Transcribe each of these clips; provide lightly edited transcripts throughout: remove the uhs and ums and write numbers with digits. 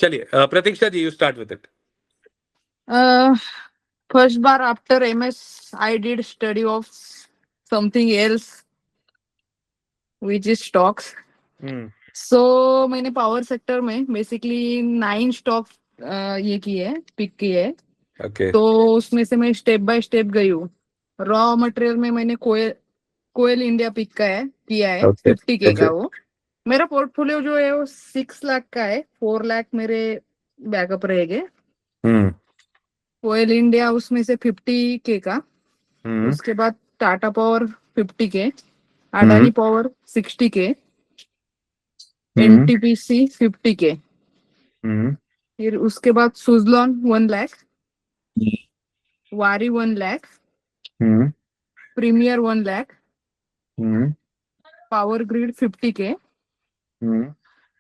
चलिए Pratiksha ji, you start with it. First bar after MS, I did study of something else, which is stocks. So मैंने power sector में basically 9 stock ये किए, pick किए. Okay. तो उसमें से मैं स्टेप बाय स्टेप गई हूँ. रॉ मटेरियल में मैंने कोयल इंडिया पिक किया है. Okay. 50K का Okay. वो. मेरा पोर्टफोलियो जो है वो 6 लाख का है. 4 लाख मेरे बैकअप रहेंगे. कोयल इंडिया उसमें से 50K का. उसके बाद Tata power 50K, Adani power 60K, NTPC 50K. फिर उसके बाद Suzlon 1 lakh, Waaree 1 lakh, Premier 1 lakh, power grid 50K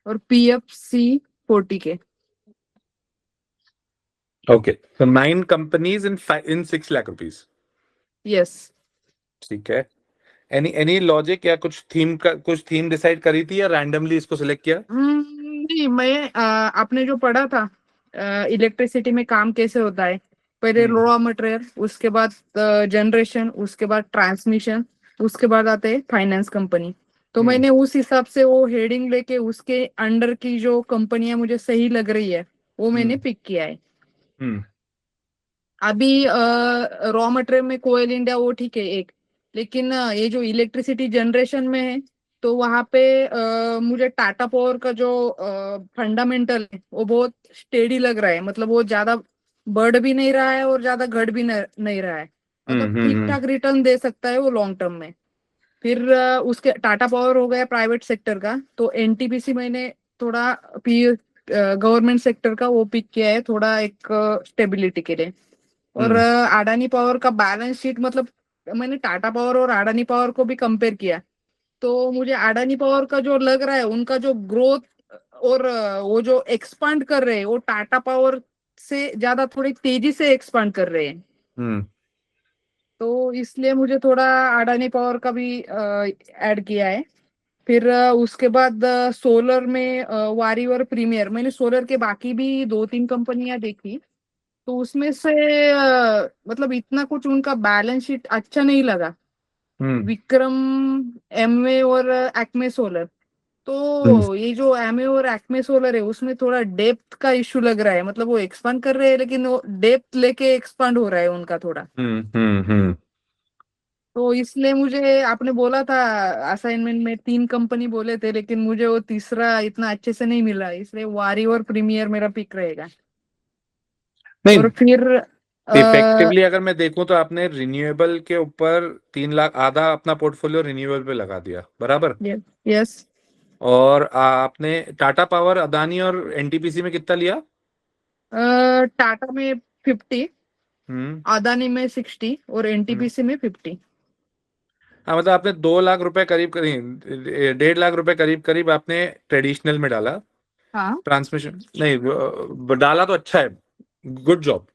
और PFC 40K. Okay. So 9 companies in 6 lakh rupees. Yes. ठीक है. Any logic या कुछ थीम डिसाइड करी थी या रैंडमली इसको सिलेक्ट किया? नहीं, मैं आपने जो पढ़ा था इलेक्ट्रिसिटी में काम कैसे होता है. पहले रॉ मटेरियल, उसके बाद जनरेशन, उसके बाद ट्रांसमिशन, उसके बाद आते हैं फाइनेंस कंपनी. तो मैंने उस हिसाब से वो हेडिंग लेके उसके अंडर की जो कंपनियां मुझे सही लग रही है वो मैंने पिक किया है. अभी रॉ मटेरियल में कोयल इंडिया वो ठीक है एक. लेकिन ये जो इलेक्ट्रिसिटी जनरेशन में है तो वहां पे मुझे टाटा पावर का जो फंडामेंटल है वो बहुत स्टेडी लग रहा है. मतलब वो ज्यादा बढ़ भी नहीं रहा है और ज्यादा घट भी नहीं रहा है. मतलब ठीक ठाक रिटर्न दे सकता है वो लॉन्ग टर्म में. फिर उसके टाटा पावर हो गया प्राइवेट सेक्टर का. तो एनटीपीसी मैंने थोड़ा गवर्नमेंट सेक्टर का वो पिक किया है थोड़ा एक स्टेबिलिटी के लिए. और अडानी पावर का बैलेंस शीट, मतलब मैंने टाटा पावर और अडानी पावर को भी कंपेयर किया तो मुझे अडानी पावर का जो लग रहा है उनका जो ग्रोथ और वो जो एक्सपांड कर रहे हैं वो टाटा पावर से ज्यादा थोड़ी तेजी से एक्सपांड कर रहे हैं. तो इसलिए मुझे थोड़ा अडानी पावर का भी ऐड किया है. फिर उसके बाद सोलर में वारी और प्रीमियर. मैंने सोलर के बाकी भी 2-3 कंपनियां देखी तो उसमें से मतलब इतना कुछ उनका बैलेंस शीट अच्छा नहीं लगा. विक्रम, एमवे और एक्मे सोलर. तो ये जो एमवे और एक्मे सोलर है उसमें थोड़ा डेप्थ का इश्यू लग रहा है. मतलब वो एक्सपांड कर रहे हैं लेकिन वो डेप्थ लेके एक्सपांड हो रहा है उनका थोड़ा. तो इसलिए मुझे आपने बोला था असाइनमेंट में 3 कंपनी बोले थे लेकिन मुझे वो तीसरा इतना अच्छे से नहीं मिला. इसलिए वारी और प्रीमियर मेरा पिक रहेगा. नहीं, और फिर इफेक्टिवली अगर मैं देखूं तो आपने रिन्यूएबल के ऊपर 3 लाख, आधा अपना पोर्टफोलियो रिन्यूएबल पे लगा दिया, बराबर. यस. और आपने टाटा पावर, अदानी और एनटीपीसी में कितना लिया? टाटा में 50, अदानी में 60 और एनटीपीसी में 50. हाँ, मतलब आपने 2 लाख रुपए करीब करीब 1.5 लाख रुपए करीब करीब आपने ट्रेडिशनल में डाला. हाँ. ट्रांसमिशन नहीं डाला तो अच्छा है. Good job,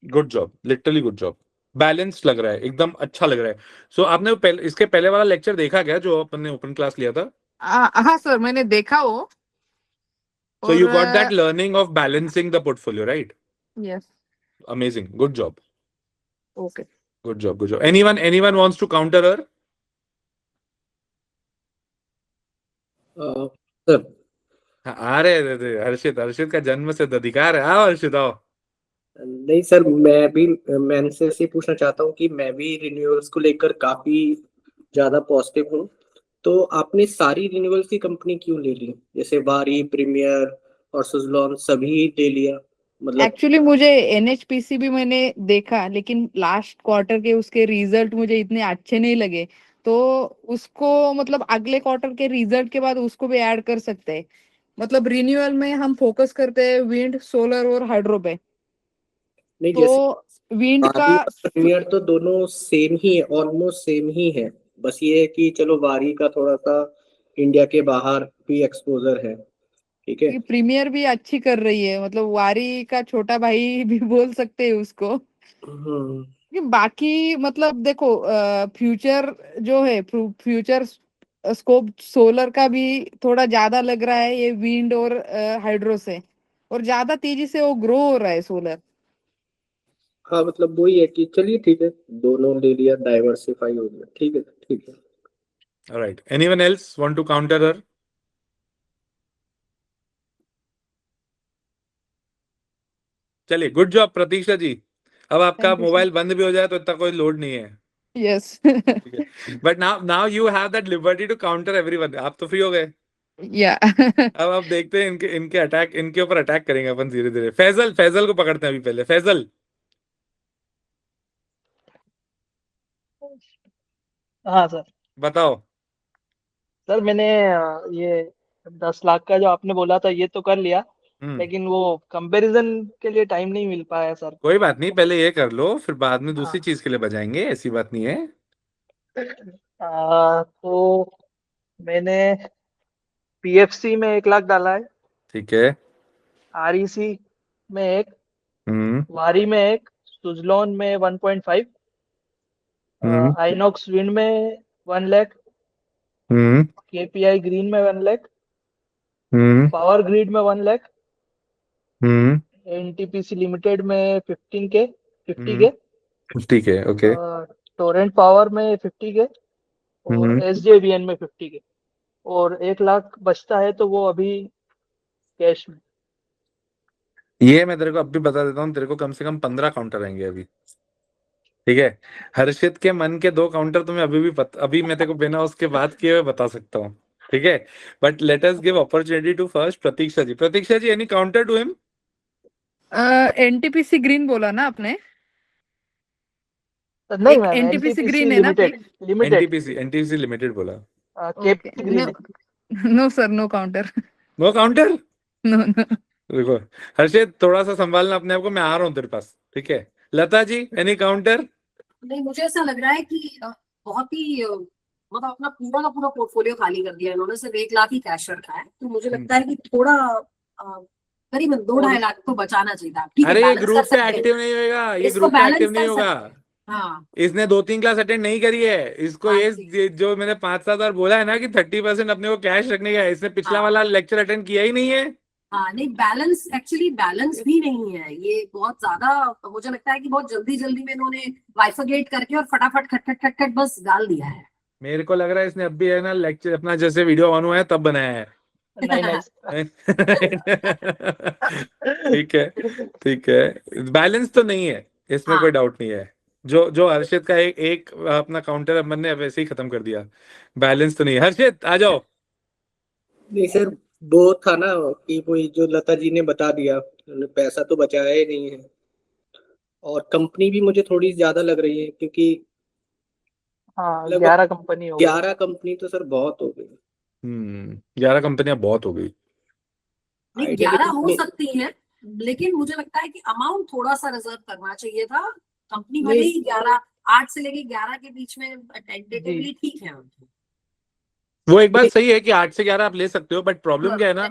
good job, literally good job. Balance लग रहा है, एकदम अच्छा लग रहा है. सो आपने इसके पहले वाला लेक्चर देखा क्या जो अपन ने ओपन क्लास लिया था? हाँ सर, मैंने देखा वो. So you got that learning of balancing the portfolio, right? Yes. Amazing. Good job. Okay. Good job. Good job. Anyone wants to counter her? Sir. अरे हर्षित का जन्म सिद्ध अधिकार है. आओ हर्षित, आओ. नहीं सर, मैं से पूछना चाहता हूँ कि मैं भी रिन्यूअल्स को लेकर काफी ज्यादा पॉजिटिव हूँ. तो आपने सारी रिन्यूअल्स की कंपनी क्यों ले ली? जैसे वारी, प्रीमियर और सुजलॉन सभी ले लिया. मतलब एक्चुअली मुझे एनएचपीसी भी मैंने देखा लेकिन लास्ट क्वार्टर के उसके रिजल्ट मुझे इतने अच्छे नहीं लगे. तो उसको मतलब अगले क्वार्टर के रिजल्ट के बाद उसको भी ऐड कर सकते हैं. मतलब रिन्यूअल में हम फोकस करते हैं विंड, सोलर और हाइड्रो पे. नहीं, तो जैसे विंड का वारी और प्रीमियर तो दोनों सेम ही है, ऑलमोस्ट सेम ही है. बस ये है कि चलो वारी का थोड़ा सा इंडिया के बाहर भी एक्सपोजर है. ठीक है. प्रीमियर भी अच्छी कर रही है. मतलब वारी का छोटा भाई भी बोल सकते हैं उसको. कि बाकी मतलब देखो फ्यूचर जो है, फ्यूचर स्कोप सोलर का भी थोड़ा ज्यादा लग रहा है ये विंड और हाइड्रो से, और ज्यादा तेजी से वो ग्रो हो रहा है सोलर। हाँ मतलब वही है कि चलिए ठीक है, दोनों ले लिया, डाइवर्सिफाई हो गया, ठीक है ठीक है। Alright, anyone else want to counter her? चलिए, गुड जॉब प्रतीक्षा जी। अब आपका थैंक यू मोबाइल बंद भी हो जाए तो इतना कोई लोड नहीं है। यस। ठीक है, but now you have that liberty to counter everyone. आप तो फ्री हो गए। या अब आप देखते हैं इनके ऊपर अटैक करेंगे अपन धीरे धीरे। फैजल को पकड़ते हैं अभी पहले। फैजल हाँ सर। बताओ। सर मैंने ये 10 लाख का जो आपने बोला था ये तो कर लिया, लेकिन वो कंपैरिजन के लिए टाइम नहीं मिल पाया सर। कोई बात नहीं, पहले ये कर लो, फिर बाद में दूसरी हाँ। चीज के लिए बजाएंगे, ऐसी बात नहीं है। तो मैंने पीएफसी में 1 लाख डाला है, ठीक है। आरईसी में 1, हम्म वारी में 1, सुजलॉन में 1.5, हम्म आइनॉक्स विंड में 1 लाख, हम्म केपीआई ग्रीन में 1 लाख, हम्म पावर ग्रिड में 1 लाख, हम्म एनटीपीसी लिमिटेड में 50 के, ठीक है, ओके। टोरेंट पावर में 50 के, और हम्म एसजेवीएन में 50 के, और 1 लाख बचता है तो वो अभी कैश में। ये मैं तेरे को अब भी बता देता हूँ, तेरे को कम से कम 15 काउंटर आएंगे अभी। ठीक है, हर्षित के मन के 2 काउंटर तुम्हें अभी भी अभी मैं तेरे को बिना उसके बात किए हुए बता सकता हूँ। ठीक है, but let us give opportunity to first Pratiksha ji. Pratiksha ji, any counter to him? NTPC green बोला ना आपने? नहीं एक मैम, एनटीपीसी एनटीपीसी ग्रीन है ना limited, pick? Limited, NTPC limited बोला। Okay, KP green. No sir, no counter. No counter? No no. देखो हर्षित, थोड़ा सा संभालना अपने आप को, मैं आ रहा हूँ तेरे पास। ठीक है, लता जी, एनी काउंटर? नहीं, मुझे ऐसा लग रहा है कि बहुत ही मतलब अपना पूरा का पूरा पोर्टफोलियो खाली कर दिया इन्होंने, सिर्फ 1 लाख ही कैश रखा है, तो मुझे लगता है कि थोड़ा करीबन 2-2.5 लाख तो बचाना चाहिए था। ठीक है, अरे ये बैलेंस ग्रुप कर पे सकते एक्टिव हैं, नहीं होएगा, ये इसको ग्रुप पे एक्टिव बैलेंस नहीं कर होगा। सकते हैं। हाँ इसने 2-3 क्लास अटेंड नहीं करी है। इसको हाँ ये जी, जो मैंने 5-7 बार बोला है ना कि 30% अपने को कैश रखने का है, इसने पिछला हाँ वाला लेक्चर अटेंड किया ही नहीं है। हाँ, नहीं बैलेंस, एक्चुअली बैलेंस भी नहीं है ये, बहुत ज्यादा मुझे लगता है कि बहुत जल्दी जल्दी में इन्होंने बाइफरगेट करके और फटाफट खट खट खट खट बस डाल दिया है। मेरे को लग रहा है इसने अभी है ना लेक्चर अपना जैसे वीडियो ऑन हुआ है तब बनाया है। नहीं नहीं ठीक है, ठीक है, बैलेंस तो नहीं है, इसमें हाँ कोई डाउट नहीं है। जो जो हर्षित का एक अपना काउंटर अपन ने वैसे ही खत्म कर दिया। बैलेंस तो नहीं है। हर्षित आ जाओ। नहीं सर, वो था ना कि वही जो लता जी ने बता दिया, उन्होंने पैसा तो बचाया ही नहीं है, और कंपनी भी मुझे थोड़ी ज्यादा लग रही है क्योंकि हाँ, लगभग 11 कंपनी हो गई। 11 कंपनी तो सर बहुत हो गई। 11 कंपनियां बहुत हो गई। नहीं, आइडियली 11 हो कंपनी सकती है, लेकिन मुझे लगता है कि अमाउंट थोड़ा सा रिजर्व करना चाहिए था। कंपनी भले नहीं, ही 11, 8 से लेके 11 के बीच में जी। टेंटेटिवली ठीक है उनकी। वो एक बात सही है कि 8 से 11 आप ले सकते हो, बट प्रॉब्लम क्या है ना,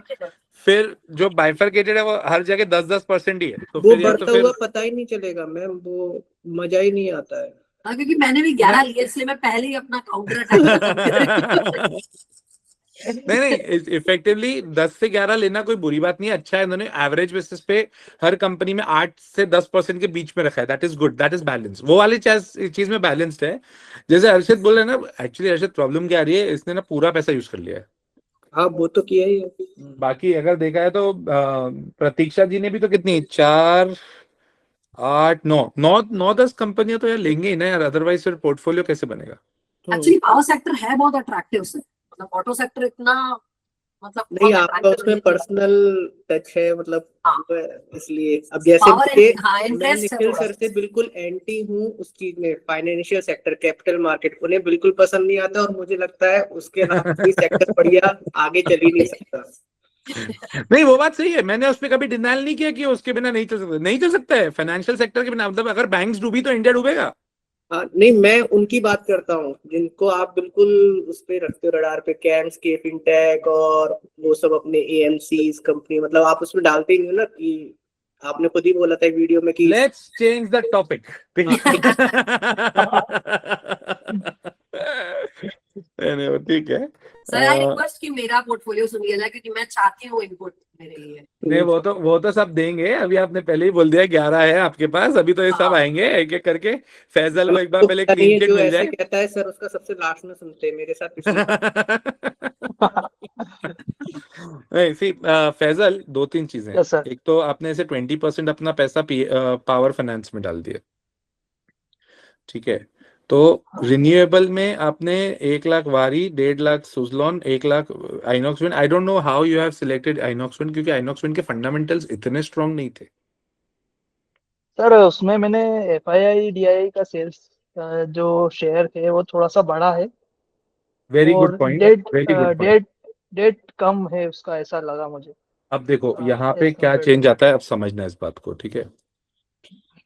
फिर जो बाइफरकेटेड है वो हर जगह 10-10% ही है, तो वो फिर या तो बढ़ता फिर हुआ पता ही नहीं चलेगा मैम, वो मजा ही नहीं आता है। हाँ, क्योंकि मैंने भी 11 लिए, इसलिए मैं पहले ही अपना काउंटर अटैक खत्म कर रही हूँ। नहीं नहीं, इफेक्टिवली 10 से 11 लेना कोई बुरी बात नहीं है। अच्छा है, इन्होंने एवरेज बेसिस पे हर कंपनी में 8 से 10% के बीच में रखा है। That is good, that is balance. वो वाली चीज में बैलेंस्ड है। जैसे हर्षित बोल रहे हैं ना, एक्चुअली हर्षित प्रॉब्लम क्या आ रही है, इसने ना पूरा पैसा यूज कर लिया है। हाँ वो तो किया ही है। बाकी अगर देखा है तो प्रतीक्षा जी ने भी तो कितनी 4, 8, 9, 10 कंपनियां तो यार लेंगे ही ना यार, अदरवाइज फिर पोर्टफोलियो कैसे बनेगा। एक्चुअली पावर सेक्टर है बहुत अट्रैक्टिव से, मतलब ऑटो सेक्टर इतना मतलब नहीं, बहुत आपका attractive उसमें नहीं है। पर्सनल टच है मतलब, हाँ, इसलिए अब जैसे पावर मुझे, हाँ मैं इंटरेस्ट है निखिल थोड़ा सर सा। से बिल्कुल एंटी हूँ उस चीज में, फाइनेंशियल सेक्टर, कैपिटल मार्केट उन्हें बिल्कुल पसंद नहीं आता, और मुझे लगता है उसके अलावा कोई सेक्टर बढ़िया आगे चल ही नहीं सकता। नहीं, वो बात सही है, मैंने उस पर कभी डिनाइल नहीं किया कि उसके बिना नहीं चल सकता। नहीं चल सकता है फाइनेंशियल सेक्टर के बिना, मतलब अगर बैंक्स डूबी तो इंडिया डूबेगा। हाँ नहीं, मैं उनकी बात करता हूँ जिनको आप बिल्कुल उस पे रखते हो रडार पे, कैम्स के फिनटेक और वो सब अपने एएमसी कंपनी, मतलब आप उसमें डालते ही नहीं हो ना, कि आपने खुद ही बोला था वीडियो में कि लेट्स चेंज द टॉपिक। नहीं, वो ठीक है। सर आई रिक्वेस्ट कि मेरा पोर्टफोलियो सुन लिया जाए, क्योंकि मैं चाहती हूँ इनपुट मेरे लिए। नहीं, वो तो सब देंगे। अभी आपने पहले ही बोल दिया 11 है आपके पास, अभी तो ये सब हाँ। आएंगे एक एक करके। फैजल को एक बार तो पहले पता नहीं क्लीन है, चिट जो मिल ऐसे जाए। कहता है सर उसका सबसे लास्ट में सुनते हैं, मेरे साथ पिछली नहीं सी फैजल, दो तीन चीजें हैं। Yes sir. एक तो आपने ऐसे 20% अपना पैसा पावर फाइनेंस में डाल दिया, ठीक है। तो रिन्यूएबल में आपने 1 lakh Waaree, 1.5 lakh Suzlon, 1 lakh Inox Wind. I don't know how you have selected Inox Wind, क्योंकि आइनॉक्स विंड के फंडामेंटल्स इतने स्ट्रांग नहीं थे। सर उसमें मैंने FII DII का सेल्स जो शेयर थे वो थोड़ा सा बड़ा है, वेरी गुड और point, debt very good point. Debt debt कम है उसका, ऐसा लगा मुझे अब देखो यहाँ पे एज क्या कम्पेयर टू। चेंज आता है, अब समझना इस बात को, ठीक है।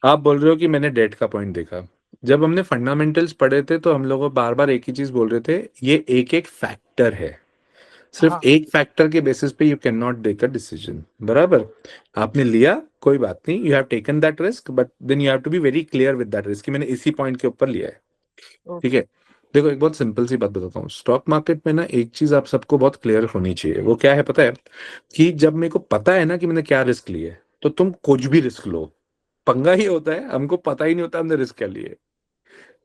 आप बोल रहे हो कि मैंने डेट का पॉइंट देखा। जब हमने फंडामेंटल्स पढ़े थे तो हम लोग बार बार एक ही चीज बोल रहे थे, ये एक एक फैक्टर है, सिर्फ हाँ एक फैक्टर के बेसिस पे you can not take a decision. बराबर, आपने लिया, कोई बात नहीं, you have taken that risk, but then you have to be very clear with that risk कि मैंने इसी पॉइंट के ऊपर लिया है, ठीक ओके। है। देखो एक बहुत सिंपल सी बात बताता हूँ, स्टॉक मार्केट में ना एक चीज आप सबको बहुत क्लियर होनी चाहिए, वो क्या है पता है? कि जब मेरे को पता है ना कि मैंने क्या रिस्क लिया है, तो तुम कुछ भी रिस्क लो। पंगा ही होता है, हमको पता ही नहीं होता हमने रिस्क क्या लिए,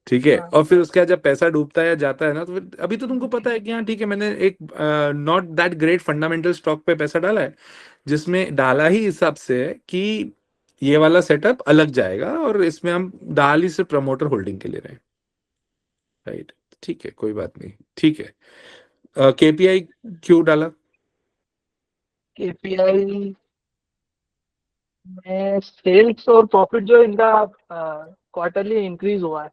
ठीक है। हाँ और फिर उसके बाद जब पैसा डूबता है या जाता है ना, तो फिर अभी तो तुमको पता है कि हाँ ठीक है, मैंने एक not that great fundamental stock पे पैसा डाला है, जिसमें डाला ही हिसाब से है कि ये वाला सेटअप अलग जाएगा, और इसमें हम डाल ही सिर्फ प्रमोटर होल्डिंग के लिए रहे, राइट। ठीक है, कोई बात नहीं, ठीक है। KPI क्यों डाला? KPI में सेल्स और प्रॉफिट जो इनका क्वार्टरली इंक्रीज हुआ है,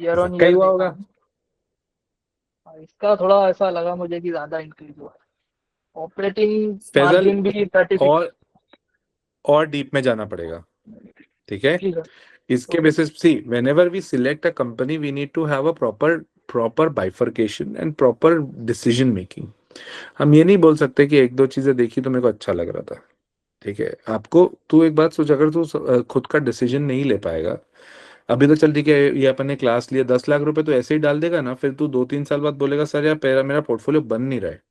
ईयर ऑन धक्का ही ईयर हुआ देखा होगा। हूँ। इसका थोड़ा ऐसा लगा मुझे कि ज्यादा इंक्रीज हुआ है। ऑपरेटिंग फैजल, मार्जिन भी 36। और डीप में जाना पड़ेगा, ठीक है। जी सर। इसके basis see whenever we select a company we need to have a proper bifurcation and proper decision making. हम ये नहीं बोल सकते कि एक दो चीजें देखी तो मेरे को अच्छा लग रहा था, ठीक है। आपको, तू एक बात सोच, अगर तू खुद का डिसीजन नहीं ले पाएगा, अभी तो चल ठीक है, ये अपन ने क्लास लिया, 10 लाख रुपए तो ऐसे ही डाल देगा ना, फिर तू 2-3 साल बाद बोलेगा सर यार मेरा पोर्टफोलियो बन नहीं रहा है।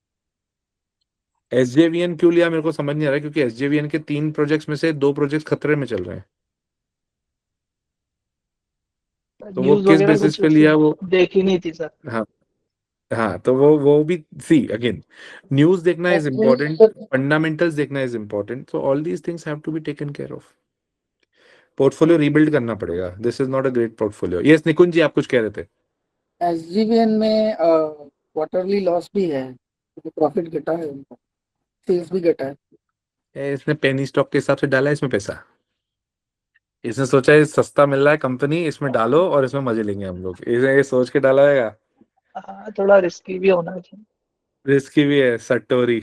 SJVN क्यों लिया मेरे को समझ नहीं आ रहा है, क्योंकि SJVN के 3 प्रोजेक्ट्स में से 2 प्रोजेक्ट खतरे में चल रहे हैं। तो वो न्यूज किस वगैरह बेसिस कुछ पे ऐसी लिया वो? देखी नहीं थी सर। हाँ, हाँ, तो वो भी सी अगेन, न्यूज देखना इज इम्पोर्टेंट, फंडामेंटल्स देखना is important, so all these things have to be taken care of. Portfolio rebuild करना पड़ेगा, this is not a great portfolio. Yes Nikunj ji, आप कुछ कह रहे थे। SGVN में क्वार्टरली लॉस भी है, प्रॉफिट घटा है उनका, सेल्स भी घटा है। इसने पेनी स्टॉक के हिसाब से डाला है इसमें पैसा, इसने सोचा है सस्ता मिल रहा है कंपनी, इसमें डालो और इसमें मजे लेंगे हम लोग, इसे ये सोच के डाला रहेगा। थोड़ा रिस्की भी होना चाहिए। रिस्की भी है सट्टोरी,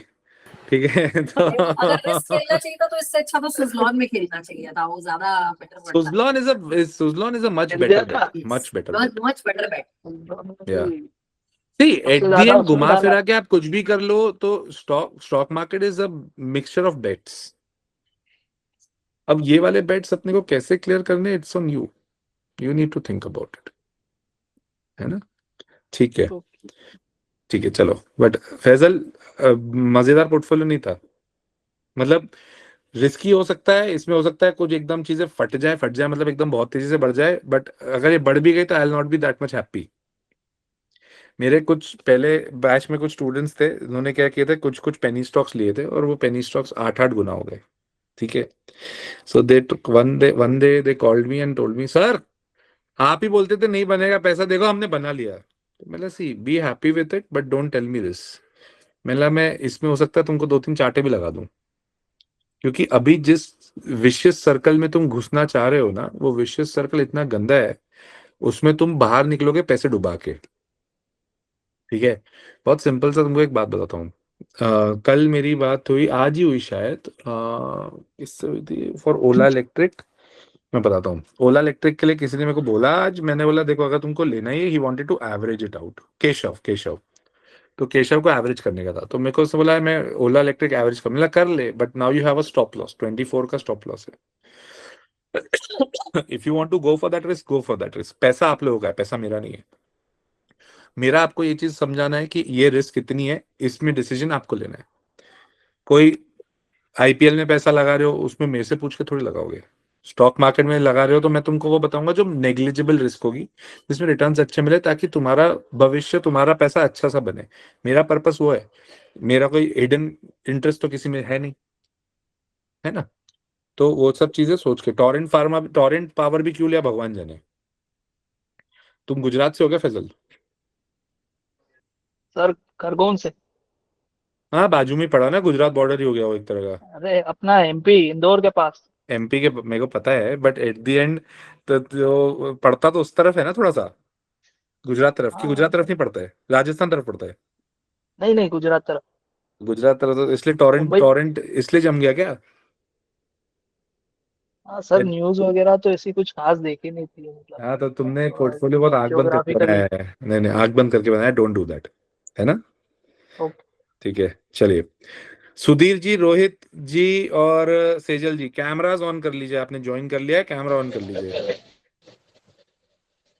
ठीक है। तो अगर रिस्क खेलना चाहिए था तो इससे अच्छा तो सुजलॉन में खेलना चाहिए था, वो ज्यादा बेटर पड़ता। Suzlon is a much mill better गया था। बेट, मच बेटर बेट। मच बेटर बेट। या सी एट सबसे द ज्यादा एंड उसमें घुमा डाला। फिरा के आप कुछ भी कर लो, तो stock market is a mixture of bets. अब ये वाले बेट्स अपने को कैसे क्लियर करने, it's on you, you need to think about it, है ना। ठीक है, ठीक है, चलो। बट फैजल, मजेदार पोर्टफोलियो नहीं था, मतलब रिस्की हो सकता है, इसमें हो सकता है कुछ एकदम चीजें फट जाए, मतलब एकदम बहुत तेजी से बढ़ जाए, बट अगर ये बढ़ भी गई तो I will not be that much happy. मेरे कुछ पहले बैच में कुछ स्टूडेंट्स थे, उन्होंने क्या किए थे, कुछ कुछ पेनी स्टॉक्स लिए थे, और वो पेनी स्टॉक्स 8-8 गुना हो गए, ठीक है। So they took one day they called me and told me, sir आप ही बोलते थे नहीं बनेगा पैसा, देखो हमने बना लिया। तो मैंने see be happy with it but don't tell me this. मैं इसमें हो सकता है तुमको 2-3 चांटे भी लगा दूं, क्योंकि अभी जिस विशियस सर्कल में तुम घुसना चाह रहे हो ना, वो विशियस सर्कल इतना गंदा है, उसमें तुम बाहर निकलोगे पैसे डुबा के, ठीक है। बहुत सिंपल सा तुमको एक बात बताता हूँ। कल मेरी बात हुई, आज ही हुई शायद, किससे हुई थी, फॉर ओला इलेक्ट्रिक। मैं बताता हूँ, ओला इलेक्ट्रिक के लिए किसी ने मेरे को बोला आज, मैंने बोला देखो अगर तुमको लेना ही, he wanted to average it out, Keshav. तो केशव को एवरेज करने का था, तो मेरे को उसने बोला मैं ओला इलेक्ट्रिक एवरेज कर ले, but now you have a stop loss, 24 का स्टॉप लॉस है। If you want to go for that risk, go for that risk. पैसा आप लोगों का है, पैसा मेरा नहीं है। मेरा आपको ये चीज समझाना है कि ये रिस्क कितनी है, इसमें डिसीजन आपको लेना है। कोई आईपीएल में पैसा लगा रहे हो, उसमें मेरे से पूछ के थोड़ी लगाओगे। स्टॉक मार्केट में लगा रहे हो तो मैं तुमको वो बताऊंगा जो नेग्लिजिबल रिस्क होगी, जिसमें रिटर्न्स अच्छे मिले, ताकि तुम्हारा भविष्य, तुम्हारा पैसा अच्छा सा बने। मेरा पर्पस वो है, मेरा कोई हिडन इंटरेस्ट तो किसी में है नहीं, है ना। तो वो सब चीजें सोच के, टॉरेंट पावर भी क्यों लिया भगवान जाने। तुम गुजरात से हो गया फैजल? सर खरगोन से। हाँ, बाजू में ही पड़ा ना, गुजरात बॉर्डर ही हो गया वो एक तरह का। अरे अपना एमपी इंदौर के पास। एमपी के, मेरे को पता है, बट एट द एंड तो जो पड़ता तो उस तरफ है ना थोड़ा सा, गुजरात तरफ की। हाँ गुजरात तरफ नहीं पड़ता है, राजस्थान तरफ पड़ता है। नहीं नहीं, गुजरात तरफ। गुजरात तरफ तो इसलिए टॉरेंट मुंबई। टॉरेंट इसलिए जम गया क्या? हाँ सर, न्यूज वगैरह तो ऐसी कुछ खास देखी नहीं थी मतलब। हाँ, तो तुमने पोर्टफोलियो बहुत आग बंद करके ज्योग्राफिकली। बनाया है। नहीं नहीं, आग बंद करके बनाया, डोंट डू दैट, है ना। ओके। ठीक है, चलिए। सुधीर जी, रोहित जी और सेजल जी, कैमरास ऑन कर लीजिए। आपने ज्वाइन कर लिया है, कैमरा ऑन कर लीजिए।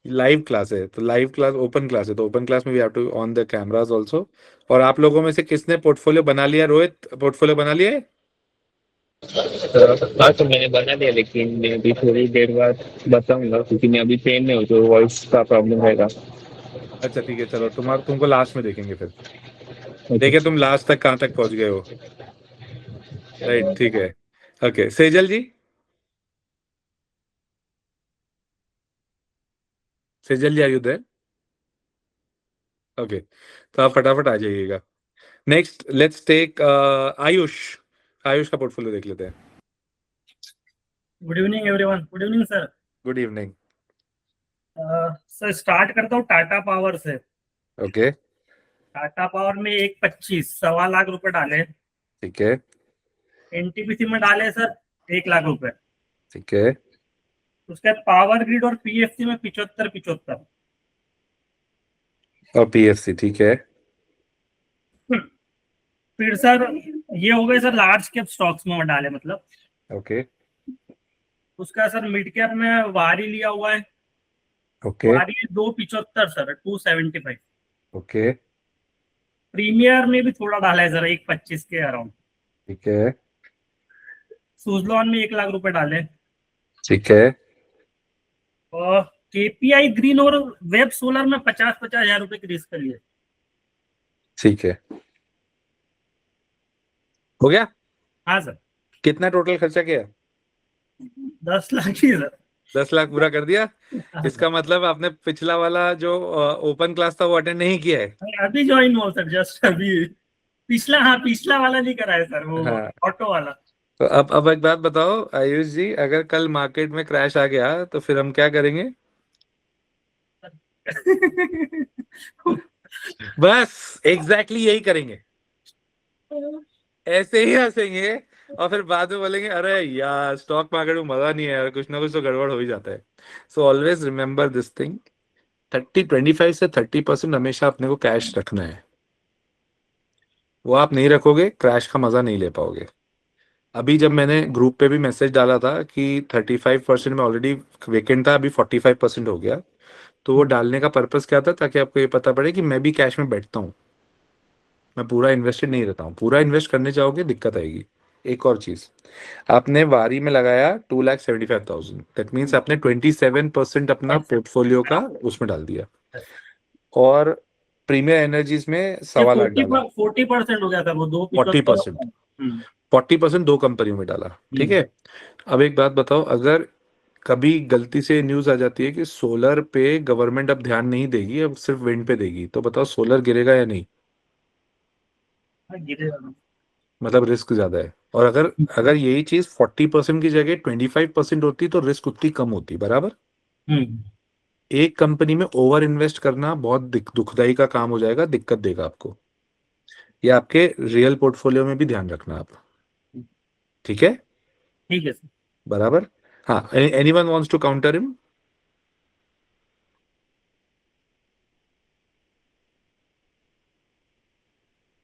लाइव क्लास है तो लाइव क्लास, ओपन क्लास है तो ओपन क्लास में we have to on the cameras also. और आप लोगों में से किसने पोर्टफोलियो बना लिया? रोहित, पोर्टफोलियो बना लिया है? हाँ तो मैंने बना दिया, लेकिन मैं अभी थोड़ी देर बाद बताऊंगा, क्योंकि मैं अभी ट्रेन में हूँ तो वॉइस का प्रॉब्लम रहेगा। अच्छा ठीक है, चलो तुमको लास्ट में देखेंगे फिर। ओके। देखिए तुम लास्ट तक कहाँ तक पहुंच गए हो। राइट, ठीक है। Okay, Sejal ji, Sejal ji are you there? Okay, तो आप फटाफट आ जाइएगा। Next let's take Ayush. Ayush का पोर्टफोलियो देख लेते हैं। Good evening everyone. Good evening sir. Good evening. Sir start करता हूँ टाटा पावर से। ओके, टाटा पावर में 1.25 ₹1.25 लाख डाले। ठीक है, एनटीपीसी में डाले सर 1 लाख रुपए। ठीक है, उसके बाद पावर ग्रिड और पीएफसी में 75-75। और पीएफसी, ठीक है। फिर सर ये हो गए सर लार्ज कैप स्टॉक्स में डाले मतलब। ओके, उसका सर मिड कैप में वारी लिया हुआ है। ओके, वारी 2.75 सर, 2.75। ओके, प्रीमियर में भी थोड़ा डाला है सर, 1.25 के अराउंड। ठीक है, सुजलॉन में 1 लाख रुपए डाले। ठीक है, और केपीआई ग्रीन और वेब सोलर में 50-50 हजार रुपए की रिस्क लिए। ठीक है। हो गया? हाँ सर। कितना टोटल खर्चा किया? 10 लाख ही सर। 10 लाख पूरा कर दिया। हाँ इसका मतलब आपने पिछला वाला जो ओपन क्लास था वो अटेंड नहीं किया है। सर। अभी ज्वाइन हुआ सर, जस्ट अभी। पिछला वाला नहीं करा है सर, वो हाँ, ऑटो वाला। तो अब एक बात बताओ आयुष जी, अगर कल मार्केट में क्रैश आ गया तो फिर हम क्या करेंगे? बस एग्जैक्टली यही करेंगे, ऐसे ही हंसेंगे और फिर बाद में बोलेंगे अरे यार स्टॉक मार्केट में मजा नहीं है यार, कुछ ना कुछ तो गड़बड़ हो ही जाता है। So always remember this thing, 25 से 30% हमेशा अपने को कैश रखना है। वो आप नहीं रखोगे, क्रैश का मजा नहीं ले पाओगे। अभी जब मैंने ग्रुप पे भी मैसेज डाला था कि 35% में ऑलरेडी वेकेंट था, अभी 45% हो गया, तो वो डालने का पर्पस क्या था, ताकि आपको ये पता पड़े कि मैं भी कैश में बैठता हूँ, मैं पूरा इन्वेस्टेड नहीं रहता हूँ। पूरा इन्वेस्ट करने जाओगे दिक्कत आएगी। एक और चीज, आपने वारी में लगाया 2,75,000, दैट मीन्स आपने 27% अपना पोर्टफोलियो का उसमें डाल दिया, और प्रीमियर एनर्जीज में 1.25 लाख डाला। 40% हो गया था वो, 40%, 40% दो कंपनियों में डाला, ठीक है। अब एक बात बताओ, अगर कभी गलती से न्यूज आ जाती है कि सोलर पे गवर्नमेंट अब ध्यान नहीं देगी, अब सिर्फ विंड पे देगी, तो बताओ सोलर गिरेगा या नहीं? मतलब रिस्क ज्यादा है। और अगर अगर यही चीज 40% की जगह 25% होती तो रिस्क उतनी कम होती, बराबर। एक कंपनी में ओवर इन्वेस्ट करना बहुत दुखदाई का काम हो जाएगा, दिक्कत देगा आपको। ये आपके रियल पोर्टफोलियो में भी ध्यान रखना आप, ठीक है? ठीक है सर। बराबर। हाँ, anyone wants to counter him?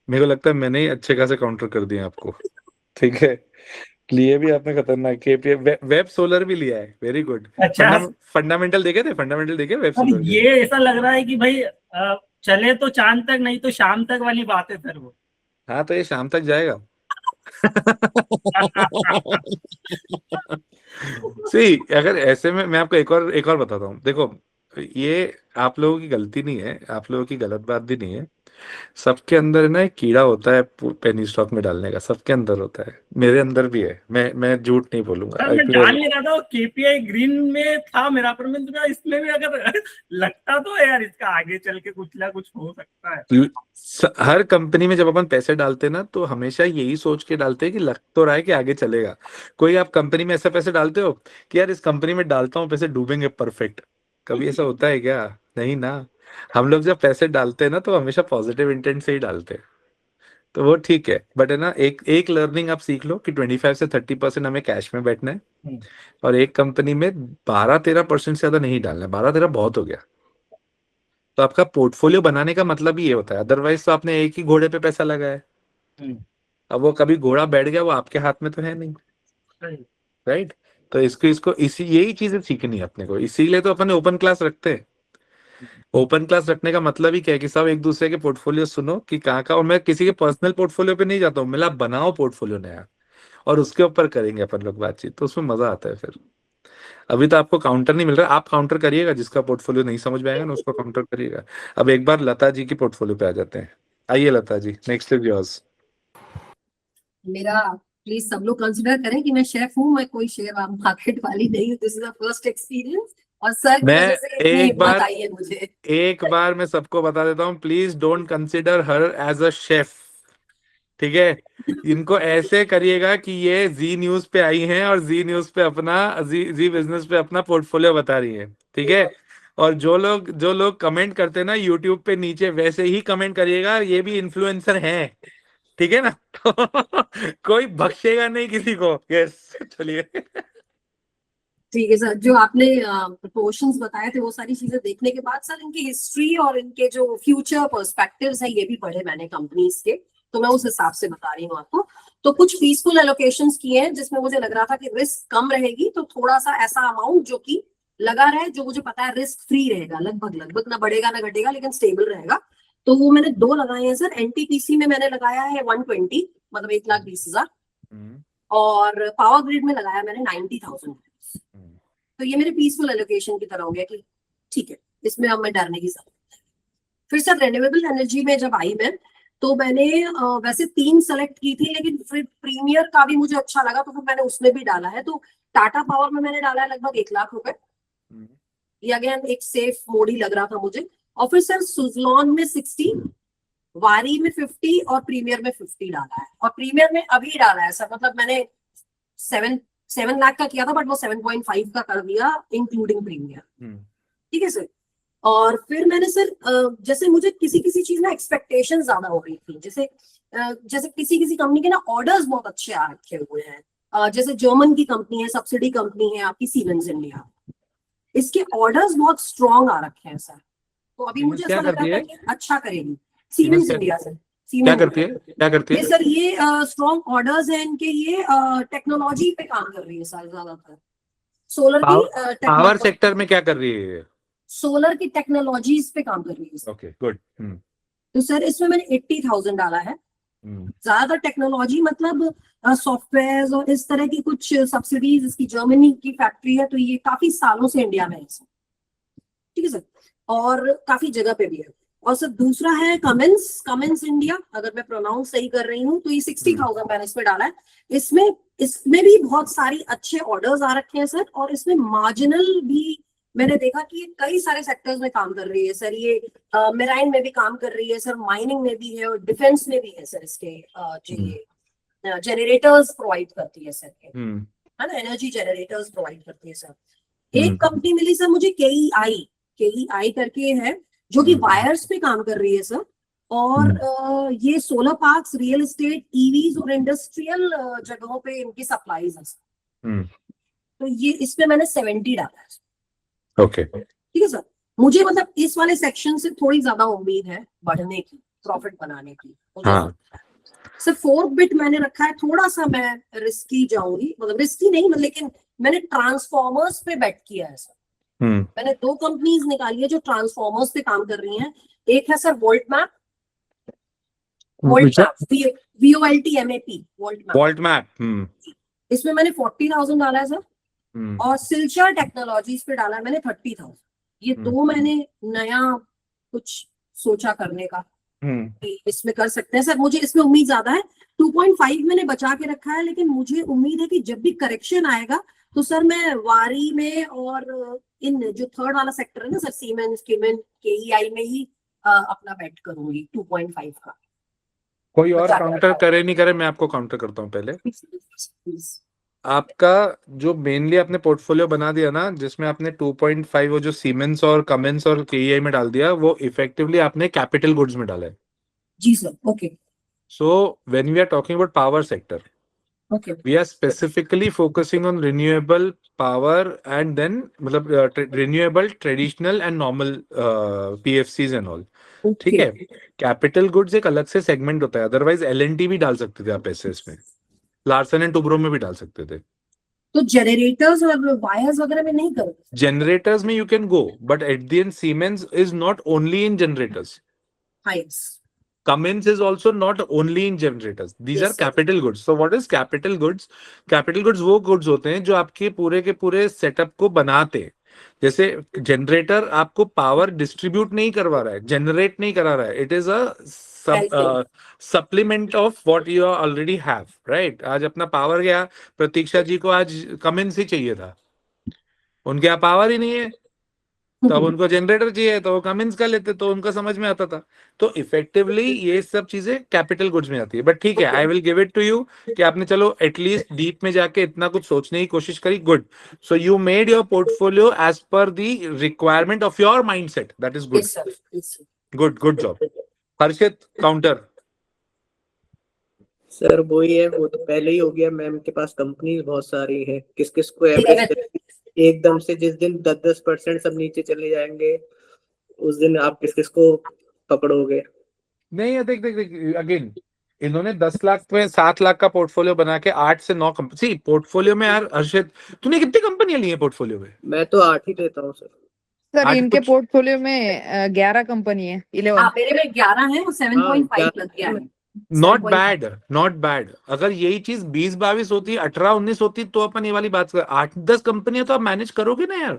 मेरे को लगता है मैंने ही अच्छे खासे काउंटर कर दिए आपको, ठीक है। लिए भी आपने खतरनाक, केपीए वेब सोलर भी लिया है, वेरी गुड। अच्छा फंडामेंटल देखे थे? फंडामेंटल देखे वेब अब सोलर के? ये ऐसा लग रहा है कि भाई चले तो चांद तक, नहीं तो शाम तक वाली बात है सर वो। हाँ तो ये शाम तक जाएगा। सी अगर ऐसे में मैं आपको एक और बताता हूँ, देखो ये आप लोगों की गलती नहीं है, आप लोगों की गलत बात भी नहीं है। सबके अंदर ना एक कीड़ा होता है पेनी स्टॉक में डालने का, सबके अंदर होता है, मेरे अंदर भी है, मैं झूठ नहीं बोलूंगा। सर मैं डाल नहीं रहा था, केपीआई ग्रीन में था मेरा, पर मैं तो इसमें भी अगर लगता तो यार इसका आगे चल के कुछ ना कुछ हो सकता है। हर कंपनी में जब अपन पैसे डालते हैं ना तो हमेशा यही सोच के डालते हैं कि लग तो रहा है कि आगे चलेगा। कोई आप कंपनी में ऐसे पैसे डालते हो कि यार इस कंपनी में डालता हूँ पैसे डूबेंगे परफेक्ट, कभी ऐसा होता है क्या? नहीं ना। हम लोग जब पैसे डालते हैं ना तो हमेशा पॉजिटिव इंटेंट से ही डालते हैं, तो वो ठीक है। बट है ना, एक एक लर्निंग आप सीख लो कि 25 से 30% हमें कैश में बैठना है और एक कंपनी में 12-13% से ज्यादा नहीं डालना है। 12-13 बहुत हो गया। तो आपका पोर्टफोलियो बनाने का मतलब ही ये होता है, अदरवाइज तो आपने एक ही घोड़े पे पैसा लगाया है, अब वो कभी घोड़ा बैठ गया वो आपके हाथ में तो है नहीं, राइट? तो इसको इसको इसी यही चीजें सीखनी है अपने को, इसीलिए तो अपन ओपन क्लास रखते हैं। ओपन क्लास रखने का मतलब ही क्या है कि सब एक दूसरे के पोर्टफोलियो सुनो कि कहाँ का, और मैं किसी के पर्सनल पोर्टफोलियो पे नहीं जाता हूँ, मिला बनाओ पोर्टफोलियो नया और उसके ऊपर करेंगे अपन लोग बातचीत, तो उसमें मजा आता है फिर। अभी तो आपको काउंटर नहीं मिल रहा, आप काउंटर करिएगा, जिसका पोर्टफोलियो नहीं समझ में आएगा ना उसको काउंटर करिएगा। अब एक बार लता जी की पोर्टफोलियो पे आ जाते हैं। आइए Lata ji, next is yours. मेरा प्लीज सब लोग कंसिडर करें कि मैं शेफ हूँ, मैं कोई शेयर मार्केट वाली नहीं हूँ। This is the first experience और सर की मैं वजह से इतनी हिम्मत आई है मुझे। एक बार मैं सबको बता देता हूँ, please don't consider her as a chef, ठीक है? इनको ऐसे करिएगा कि ये जी न्यूज पे आई हैं और जी न्यूज पे अपना जी बिजनेस पे अपना पोर्टफोलियो बता रही है, ठीक है? और जो लोग कमेंट करते हैं ना यूट्यूब पे नीचे, वैसे ही कमेंट करिएगा, ये भी इन्फ्लुएंसर हैं, ठीक है ना? तो कोई बख्शेगा नहीं किसी को। यस, चलिए। ठीक है सर, जो आपने प्रपोर्शंस बताए थे वो सारी चीजें देखने के बाद सर इनकी हिस्ट्री और इनके जो फ्यूचर पर्सपेक्टिव्स है ये भी पढ़े मैंने कंपनीज के, तो मैं उस हिसाब से बता रही हूँ आपको। तो कुछ पीसफुल एलोकेशंस किए हैं जिसमें मुझे लग रहा था कि रिस्क कम रहेगी, तो थोड़ा सा ऐसा अमाउंट जो कि लगा रहे, जो मुझे पता है रिस्क फ्री रहेगा, लगभग ना बढ़ेगा ना घटेगा लेकिन स्टेबल रहेगा। तो वो मैंने 2 लगाए हैं सर। एनटीपीसी में मैंने लगाया है 120, मतलब 1,20,000, और पावर ग्रिड में लगाया मैंने 90,000। तो ये मेरे पीसफुल एलोकेशन की तरह हो गया कि ठीक है, इसमें अब मैं डरने की जरूरत है। फिर सर रेन्यूएबल एनर्जी में जब आई मैं, तो मैंने वैसे 3 सेलेक्ट की थी, लेकिन फिर प्रीमियर का भी मुझे अच्छा लगा तो फिर मैंने उसमें भी डाला है। तो टाटा पावर में मैंने डाला है लगभग 1 लाख रुपए, ये अगेन एक सेफ मोड ही लग रहा था मुझे। और फिर सर सुजलॉन में 60, वारी में 50 और प्रीमियर में 50 डाला है। और प्रीमियर में अभी डाला है सर, मतलब मैंने 7 लाख का किया था बट वो 7.5 का कर दिया इंक्लूडिंग प्रीमियर, ठीक है सर। और फिर मैंने सर जैसे मुझे किसी चीज में एक्सपेक्टेशन ज्यादा हो रही थी, जैसे किसी कंपनी के ना ऑर्डर्स बहुत अच्छे आ रखे हुए हैं, जैसे जर्मन की कंपनी है, सब्सिडी कंपनी है आपकी सीमेंस इंडिया, इसके ऑर्डर्स बहुत स्ट्रॉन्ग आ रखे हैं सर। तो अभी मुझे ऐसा लग रहा था कि अच्छा करेगी सीमेंस इंडिया सर। क्या करती है ये सर, ये स्ट्रॉन्ग ऑर्डर्स हैं इनके, ये टेक्नोलॉजी पे काम कर रही है सर ज्यादातर, सोलर की पावर सेक्टर में क्या कर रही है? सोलर की टेक्नोलॉजीज पे काम कर रही है। Okay, good. तो सर इसमें मैंने 80,000 डाला है। ज्यादातर टेक्नोलॉजी मतलब सॉफ्टवेयर और इस तरह की कुछ सब्सिडीज, इसकी जर्मनी की फैक्ट्री है तो ये काफी सालों से इंडिया में है, ठीक है सर, और काफी जगह पे भी है। और सर दूसरा है कमेंस इंडिया, अगर मैं प्रोनाउंस सही कर रही हूँ, तो ये 60,000 मैंने इसमें डाला है। इसमें भी बहुत सारी अच्छे ऑर्डर्स आ रखे हैं सर, और इसमें मार्जिनल भी मैंने देखा कि ये कई सारे सेक्टर्स में काम कर रही है सर। ये मेराइन में भी काम कर रही है सर, माइनिंग में भी है और डिफेंस में भी है सर। इसके जो जनरेटर्स प्रोवाइड करती है सर, है ना, एनर्जी जनरेटर्स प्रोवाइड करती है सर। एक कंपनी मिली सर मुझे KEI करके है, जो कि वायर्स पे काम कर रही है सर, और ये solar parks, real estate, EVs और इंडस्ट्रियल जगहों पे इनकी सप्लाईज है सर। तो ये इसमें मैंने 70 डाला है। ओके, ठीक है सर। मुझे मतलब इस वाले सेक्शन से थोड़ी ज्यादा उम्मीद है बढ़ने की, प्रॉफिट बनाने की। सर 4th बिट मैंने रखा है, थोड़ा सा मैं रिस्की जाऊंगी, मतलब रिस्की नहीं, लेकिन मैंने ट्रांसफॉर्मर्स पे बेट किया है सर। मैंने 2 कंपनीज निकाली है जो ट्रांसफॉर्मर्स पे काम कर रही हैं। एक है sir volt map, VOLTMAP, volt map. Volt map. इसमें मैंने 40,000 डाला है सर, और सिल्चर टेक्नोलॉजीज पे डाला है मैंने 30,000। ये 2 मैंने नया कुछ सोचा करने का कि इसमें कर सकते हैं सर। मुझे इसमें उम्मीद ज्यादा है। 2.5 मैंने बचा के रखा है, लेकिन मुझे उम्मीद है कि जब भी करेक्शन आएगा तो सर मैं वारी में और इन जो थर्ड वाला सेक्टर है ना सर, सीमेंस, किमेन, KEI में ही अपना बेट करूंगी 2.5 का। कोई और काउंटर करे नहीं करे, मैं आपको काउंटर करता हूँ पहले। आपका जो मेनली आपने पोर्टफोलियो बना दिया ना, जिसमें आपने 2.5 वो जो सीमेंस और कमेंस और KEI में डाल दिया, वो इफेक्टिवली आपने कैपिटल गुड्स में डाला है। जी sir, okay. So when we are talking about power sector, Okay. we are specifically focusing on renewable power and then मतलब renewable, traditional and normal PFCs and all. ठीक है। कैपिटल गुड्स एक अलग से सेगमेंट होता है, अदरवाइज LNT भी डाल सकते थे आप ऐसे, इसमें लार्सन एंड टुब्रो में भी डाल सकते थे। तो जनरेटर्स और वायर्स वगैरह में नहीं करो? जनरेटर्स में you can go, but at the end siemens is not only in generators. Cummins is also not only in generators. These Yes, are sir. capital goods. So what is capital goods? Capital goods वो goods होते हैं जो आपके पूरे के पूरे setup को बनाते हैं। जैसे जनरेटर आपको पावर डिस्ट्रीब्यूट नहीं करवा रहा है, जनरेट नहीं करा रहा है, it is a supplement of what you already have, right? आज अपना पावर गया, प्रतीक्षा जी को आज कमिंस ही चाहिए था, उनके यहाँ पावर ही नहीं है, तो अब उनको जनरेटर चाहिए, तो वो कमिंस का लेते, तो उनको समझ में आता था। तो इफेक्टिवली ये सब चीजें कैपिटल गुड्स में आती है। बट ठीक है, I will give it to you कि आपने चलो एटलीस्ट डीप में जाके इतना कुछ सोचने की कोशिश करी, good. So you made your portfolio as per the requirement of your mindset, that is good, good, good job. Harshit, counter. Sir वही है, वो तो पहले ही हो गया। मैम के पास कंपनीज बहुत सारी हैं, किस किस को एवरेज एकदम से जिस दिन 10% सब नीचे चले जाएंगे, उस दिन आप किस किस को पकड़ोगे? नहीं, देख देख देख अगेन, इन्होंने 10 लाख पे 7 लाख का पोर्टफोलियो बना के 8 से 9 कंपनी पोर्टफोलियो में। यार हर्षित, तूने कितनी कंपनियां ली है पोर्टफोलियो में? मैं तो 8 ही देता हूँ सर। सर इनके पोर्टफोलियो में 11 कंपनी है, 11। मेरे में 11 है और 7.5 लग गया है। Not bad, not bad. अगर यही चीज 20-22 होती, 18-19 होती, तो अपन ये वाली बात कर। 8-10 कंपनियां तो आप मैनेज करोगे ना यार।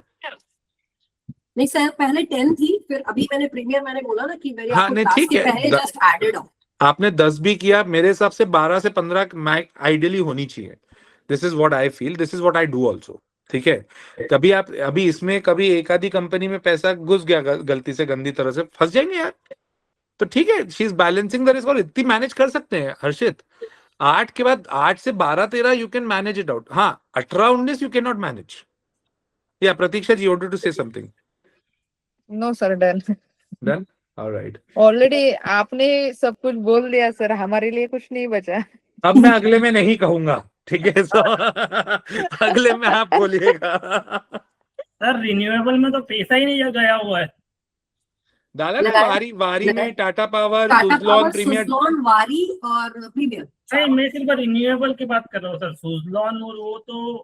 नहीं सर, पहले 10 थी, फिर अभी मैंने प्रीमियर, मैंने बोला ना कि मेरे हाँ, नहीं ठीक है, पहले जस्ट एडेड ऑन। आपने 10 भी किया, मेरे हिसाब से 12 से 15 आइडियली होनी चाहिए। This is what I feel, this is what I do also. ठीक है, कभी आप अभी इसमें कभी एक आधी कंपनी में पैसा घुस गया गलती से, गंदी तरह से फंस जाएंगे यार। तो ठीक है, she is balancing the risk, और इतनी मैनेज कर सकते हैं हर्षित। 8 के बाद 8 से 12-13 you can manage it out. हाँ, 18-19 यू कैन नॉट मैनेज। या Pratiksha ji wanted to say something? No sir, done. Done, alright. Already आपने सब कुछ बोल दिया सर, हमारे लिए कुछ नहीं बचा। अब मैं अगले में नहीं कहूंगा, ठीक है? सो अगले में आप बोलिएगा। सर रिन्यूएबल में तो पैसा ही नहीं गया हुआ है। डाला ना वारी में, टाटा पावर, सुज़लॉन, प्रीमियर, वारी और प्रीमियर। नहीं, मैं सिर्फ रिन्यूएबल की बात कर रहा हूँ सर। सुज़लॉन और वो तो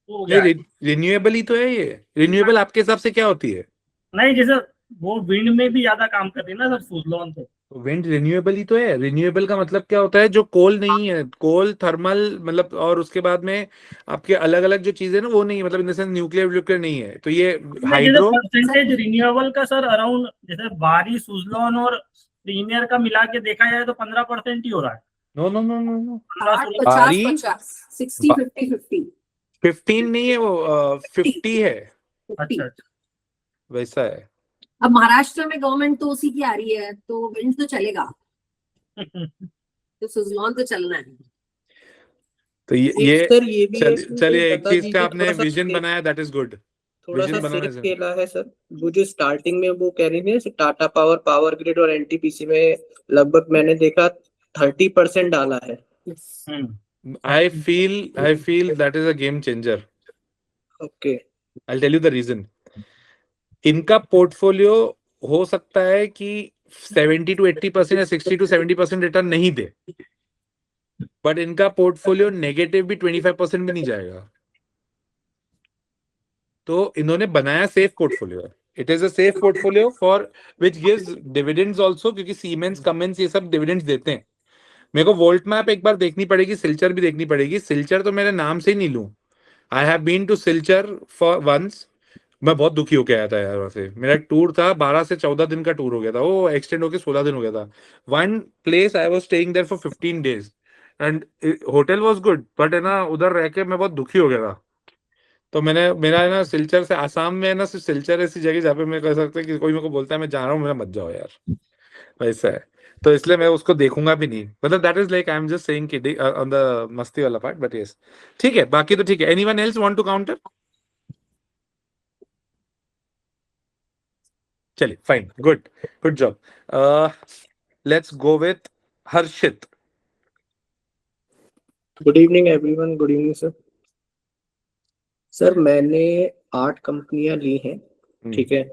हो गया। रिन्यूएबल ही तो है ये। रिन्यूएबल आपके हिसाब से क्या होती है? नहीं, जैसे वो विंड में भी ज्यादा काम करती है ना सर सुज़लॉन। तो विंड रिन्यूएबल ही तो है। रिन्यूएबल का मतलब क्या होता है? जो कोल नहीं है, कोल, थर्मल, मतलब, और उसके बाद में आपके अलग अलग जो चीजें ना, वो नहीं है, मतलब इन द सेंस न्यूक्लियर नहीं है। तो ये हाइड्रो परसेंटेज रिन्यूएबल का सर अराउंड, जैसे बारी, सुज़लॉन और प्रीमियर का मिला के देखा जाए तो 15% ही हो रहा है। No no no no no, 15 नहीं है वो, 50 है। अच्छा, वैसा है। अब महाराष्ट्र में गवर्नमेंट तो उसी की आ रही है, तो विंड तो चलेगा, तो सुज़लॉन तो चलना है। तो ये सर ये भी चलिए, एक चीज का दीजिए, आपने थोड़ा सा विजन बनाया, दैट इज गुड। थोड़ा सा विजन बनाने सिर्फ से खेला है सर। वो जो स्टार्टिंग में वो कह रही थी टाटा पावर, पावर ग्रिड और NTPC में लगभग मैंने देखा 30% डाला है। I feel that is a game changer. Okay, I'll tell you the reason. इनका पोर्टफोलियो हो सकता है कि 70 to 80% या 60 to 70% रिटर्न नहीं दे, बट इनका पोर्टफोलियो नेगेटिव भी 25% भी नहीं जाएगा। तो इन्होंने बनाया सेफ पोर्टफोलियो है। It is a safe portfolio for which gives dividends also, क्योंकि सीमेंस कमेंस ये सब डिविडेंड्स देते हैं। मेरे को वोल्ट मैप एक बार देखनी पड़ेगी, सिल्चर भी देखनी पड़ेगी। सिल्चर तो मेरे नाम से ही नहीं लूं। I have been to Silchar for once. मैं बहुत दुखी होके आया था यार वहां से। मेरा एक टूर था, 12 से 14 दिन का टूर हो गया था, वो एक्सटेंड होके 16 दिन हो गया था। One place I was staying there for 15 days and hotel was good, but है ना उधर रह के मैं बहुत दुखी हो गया था। तो मेरा है ना सिल्चर से, आसाम में है ना सिर्फ सिल्चर ऐसी जगह जहाँ पे मैं कह सकता कि कोई मेरे को बोलता है मैं जा रहा हूँ, मेरा मत जाओ यार, वैसा है। तो इसलिए मैं उसको देखूंगा भी नहीं। मतलब that is like I am just saying कि ऑन द मस्ती वाला पार्ट, बट यस ठीक है, बाकी तो ठीक है। Anyone else want to counter? चलिए fine, good good job. Let's go with Harshit. Good evening everyone, good evening sir. Sir मैंने 8 कंपनियां ली हैं, ठीक है।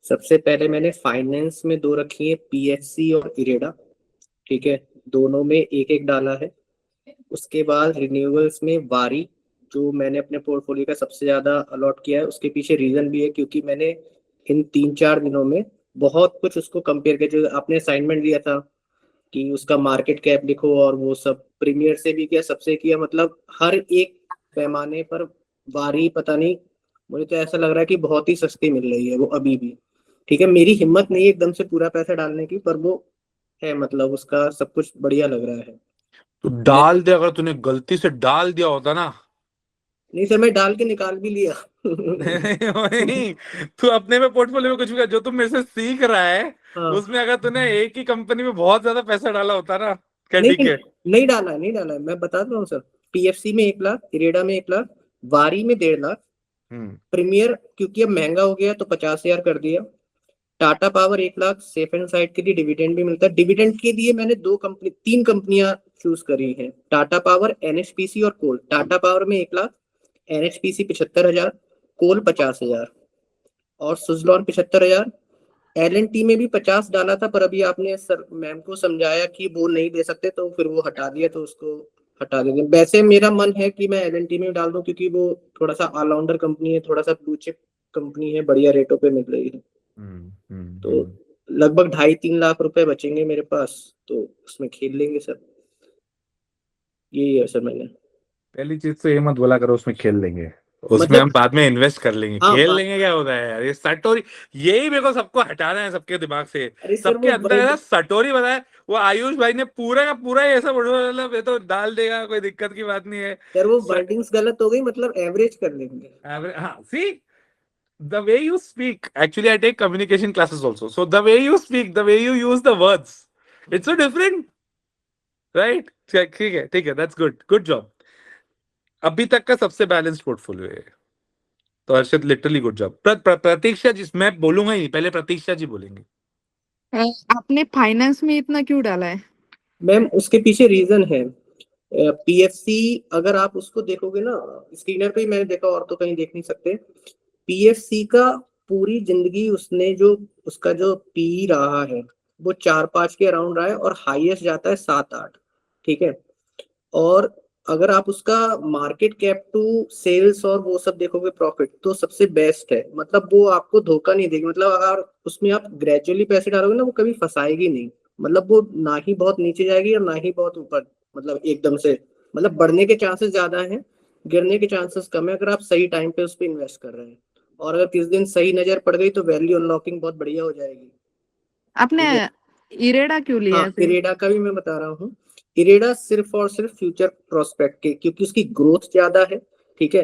सबसे पहले मैंने फाइनेंस में 2 रखी है, पीएफसी और इरेडा, ठीक है। दोनों में एक एक डाला है। उसके बाद रिन्यूएबल्स में वारी, जो मैंने अपने पोर्टफोलियो का सबसे ज्यादा अलॉट किया है। उसके पीछे रीजन भी है क्योंकि मैंने इन 3-4 दिनों में बहुत कुछ उसको कंपेयर किया। जो आपने असाइनमेंट दिया था कि उसका मार्केट कैप लिखो और वो सब, प्रीमियर से भी किया, सबसे किया, मतलब हर एक पैमाने पर वारी पता नहीं, मुझे तो ऐसा लग रहा है कि बहुत ही सस्ती मिल रही है वो अभी भी, ठीक है। मेरी हिम्मत नहीं है एकदम से पूरा पैसा डालने की, पर वो है, मतलब उसका सब कुछ बढ़िया लग रहा है। तो डाल दे, अगर तूने गलती से डाल दिया होता ना। नहीं सर, मैं डाल के निकाल भी लिया। नहीं, तू अपने में पोर्टफोलियो में कुछ भी कर, जो तू मेरे से सीख रहा है हाँ। उसमें अगर तूने एक ही कंपनी में बहुत ज्यादा पैसा डाला होता ना, क्या नहीं ठीक है। नहीं डाला है, नहीं डाला है, मैं बता रहा हूँ सर। पीएफसी में 1 लाख, इरेडा में 1 लाख, वारी में 1.5 लाख, प्रीमियर क्योंकि अब महंगा हो गया तो 50,000 कर दिया। Tata power 1 lakh, safe and side के लिए डिविडेंड भी मिलता है। डिविडेंड के लिए मैंने 3 कंपनियां चूज करी हैं, टाटा पावर, एनएचपीसी और कोल। टाटा पावर में 1 लाख, एनएचपीसी 75,000, कोल 50,000 और सुजलॉन 75,000। एलएनटी में भी 50 डाला था, पर अभी आपने सर मैम को समझाया कि वो नहीं दे सकते तो फिर वो हटा दिया, तो उसको हटा देंगे। वैसे मेरा मन है कि मैं एलएनटी में डाल दूं क्योंकि वो थोड़ा सा ऑलराउंडर कंपनी है, थोड़ा सा ब्लू चिप कंपनी है, बढ़िया रेटों पे मिल रही है। तो लगभग 2.5-3 लाख रुपए बचेंगे मेरे पास, तो उसमें खेल लेंगे सर। यही है सर। मैंने पहली चीज तो ये मत बोला करो उसमें खेल लेंगे, उसमें मतलब हम बाद में इन्वेस्ट कर लेंगे। हाँ, खेल लेंगे क्या होता है यार, ये सटोरी, यही मेरे को सबको हटाना है सबके दिमाग से। अरे सर सबके वो अंदर है सटोरी बताया। वो आयुष भाई ने पूरा का पूरा ये सब मतलब ये तो डाल देगा, कोई दिक्कत की बात नहीं है। सर वो वर्डिंग्स गलत हो गई, मतलब एवरेज कर लेंगे। हाँ, सी the way you speak, actually I take communication classes also, so the way you speak, the way you use the words, it's so different, right? ठीक है ठीक है, that's good, good job। अभी तक का सबसे बैलेंस्ड पोर्टफोलियो है, तो हर्षित लिटरली गुड जॉब। प्रतीक्षा जी, मैं बोलूंगा ही नहीं, पहले प्रतीक्षा जी बोलेंगे। आपने फाइनेंस में इतना क्यों डाला है? मैम उसके पीछे रीजन है। पीएफसी अगर आप उसको देखोगे ना, स्क्रीनर पे ही मैंने देखा, और तो कहीं देख नहीं सकते। पीएफसी का पूरी जिंदगी उसने जो उसका जो पी रहा है वो 4-5 के अराउंड रहा है और हाईएस्ट जाता है 7-8, ठीक है। और अगर आप उसका मार्केट कैप टू सेल्स और वो सब देखोगे, प्रॉफिट, तो सबसे बेस्ट है। मतलब वो आपको धोखा नहीं देगी। मतलब अगर उसमें आप ग्रेजुअली पैसे डालोगे ना, वो कभी फंसाएगी नहीं। मतलब वो ना ही बहुत नीचे जाएगी और ना ही बहुत ऊपर, मतलब एकदम से, मतलब बढ़ने के चांसेस ज्यादा हैं, गिरने के चांसेस कम है, अगर आप सही टाइम पे उस पर इन्वेस्ट कर रहे हैं। और अगर किस दिन सही नजर पड़ गई तो वैल्यू अनलॉकिंग बहुत बढ़िया हो जाएगी। आपने इरेडा क्यों लिया हाँ, है फिर? इरेडा का भी मैं बता रहा हूँ। इरेडा सिर्फ और सिर्फ फ्यूचर प्रोस्पेक्ट के, क्योंकि उसकी ग्रोथ ज्यादा है, ठीक है।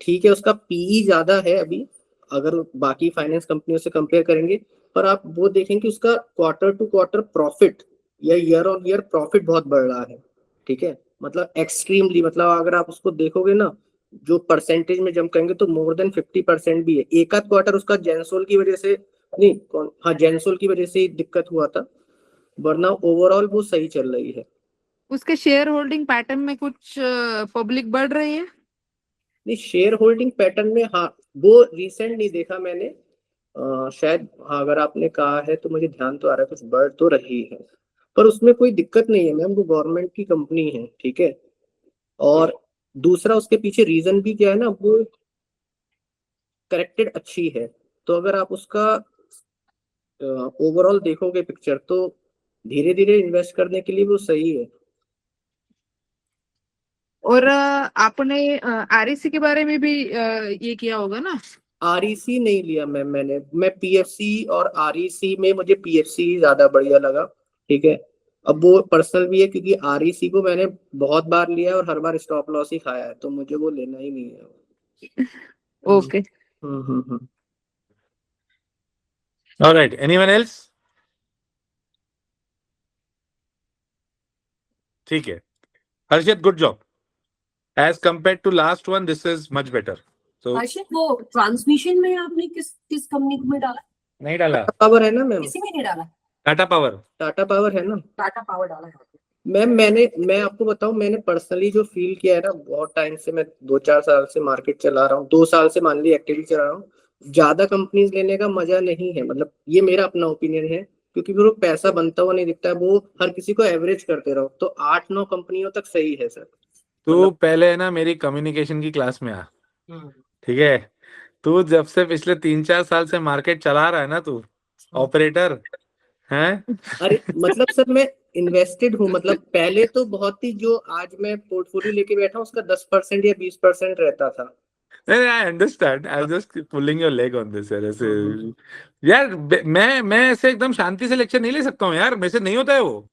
ठीक है, उसका पीई ज्यादा है अभी अगर बाकी फाइनेंस कंपनियों से कंपेयर करेंगे, पर आप वो देखेंगे उसका क्वार्टर टू क्वार्टर प्रॉफिट या ईयर ऑन ईयर प्रॉफिट बहुत बढ़ रहा है, ठीक है। मतलब एक्सट्रीमली, मतलब अगर आप उसको देखोगे ना, जो परसेंटेज में जंप करेंगे तो मोर देन 50% भी है। एक आध क्वार्टर उसका जेंसोल की वजह से नहीं, हाँ जेंसोल की वजह से ही दिक्कत हुआ था, वरना ओवरऑल वो सही चल रही है। उसके शेयर होल्डिंग पैटर्न में कुछ पब्लिक बढ़ रही है? नहीं, शेयर होल्डिंग पैटर्न में हाँ, वो रिसेंट नहीं देखा मैंने। शायद हाँ, अगर आपने कहा है तो मुझे ध्यान तो आ रहा है, कुछ बढ़ तो रही है, पर उसमें कोई दिक्कत नहीं है मैम, वो गवर्नमेंट की कंपनी है, ठीक है। और दूसरा उसके पीछे रीजन भी क्या है ना, वो करेक्टेड अच्छी है, तो अगर आप उसका ओवरऑल देखोगे पिक्चर, तो धीरे धीरे इन्वेस्ट करने के लिए वो सही है। और आपने आरईसी के बारे में भी ये किया होगा ना? आरईसी नहीं लिया मैं पीएफसी और आरईसी में मुझे पीएफसी ज्यादा बढ़िया लगा। ठीक है, अब वो पर्सनल भी है, क्योंकि आरईसी को मैंने बहुत बार लिया है और हर बार स्टॉप लॉस ही खाया है, तो मुझे वो लेना ही नहीं है। Okay. Hmm. All right, anyone else? ठीक है, Harshit, good job. As compared to last one, this is much better. So हर्षित, वो ट्रांसमिशन में आपने किस किस कंपनी में डाला? नहीं डाला. पावर है ना मैम, किसी में नहीं डाला? टाटा पावर. टाटा पावर है ना टाटा पावर डाला है। मैम। मैं आपको बताऊं, मैंने पर्सनली जो फील किया है ना, बहुत टाइम से मैं 2-4 साल से मार्केट चला रहा हूँ, 2 साल से मान ली एक्टिवली चला रहा हूँ। ज्यादा कंपनीज लेने का मजा नहीं है, मतलब ये मेरा अपना ओपिनियन है, क्योंकि वो पैसा बनता हुआ नहीं दिखता है, वो हर किसी को एवरेज करते रहो, तो 8-9 कंपनियों तक सही है सर। तू पहले है ना मेरी कम्युनिकेशन की क्लास में आ. ठीक है, तू जब से पिछले 3-4 साल से मार्केट चला रहा है ना, तू ऑपरेटर है. अरे मतलब सर, मैं इन्वेस्टेड हूँ, मतलब पहले तो बहुत ही, जो आज मैं पोर्टफोलियो लेके बैठा हूँ उसका 10% या 20% रहता था। I understand, I just pulling your leg on this यार. ऐसे यार मैं ऐसे एकदम शांति से लेक्चर नहीं ले सकता हूँ यार, मेरे से नहीं होता है वो.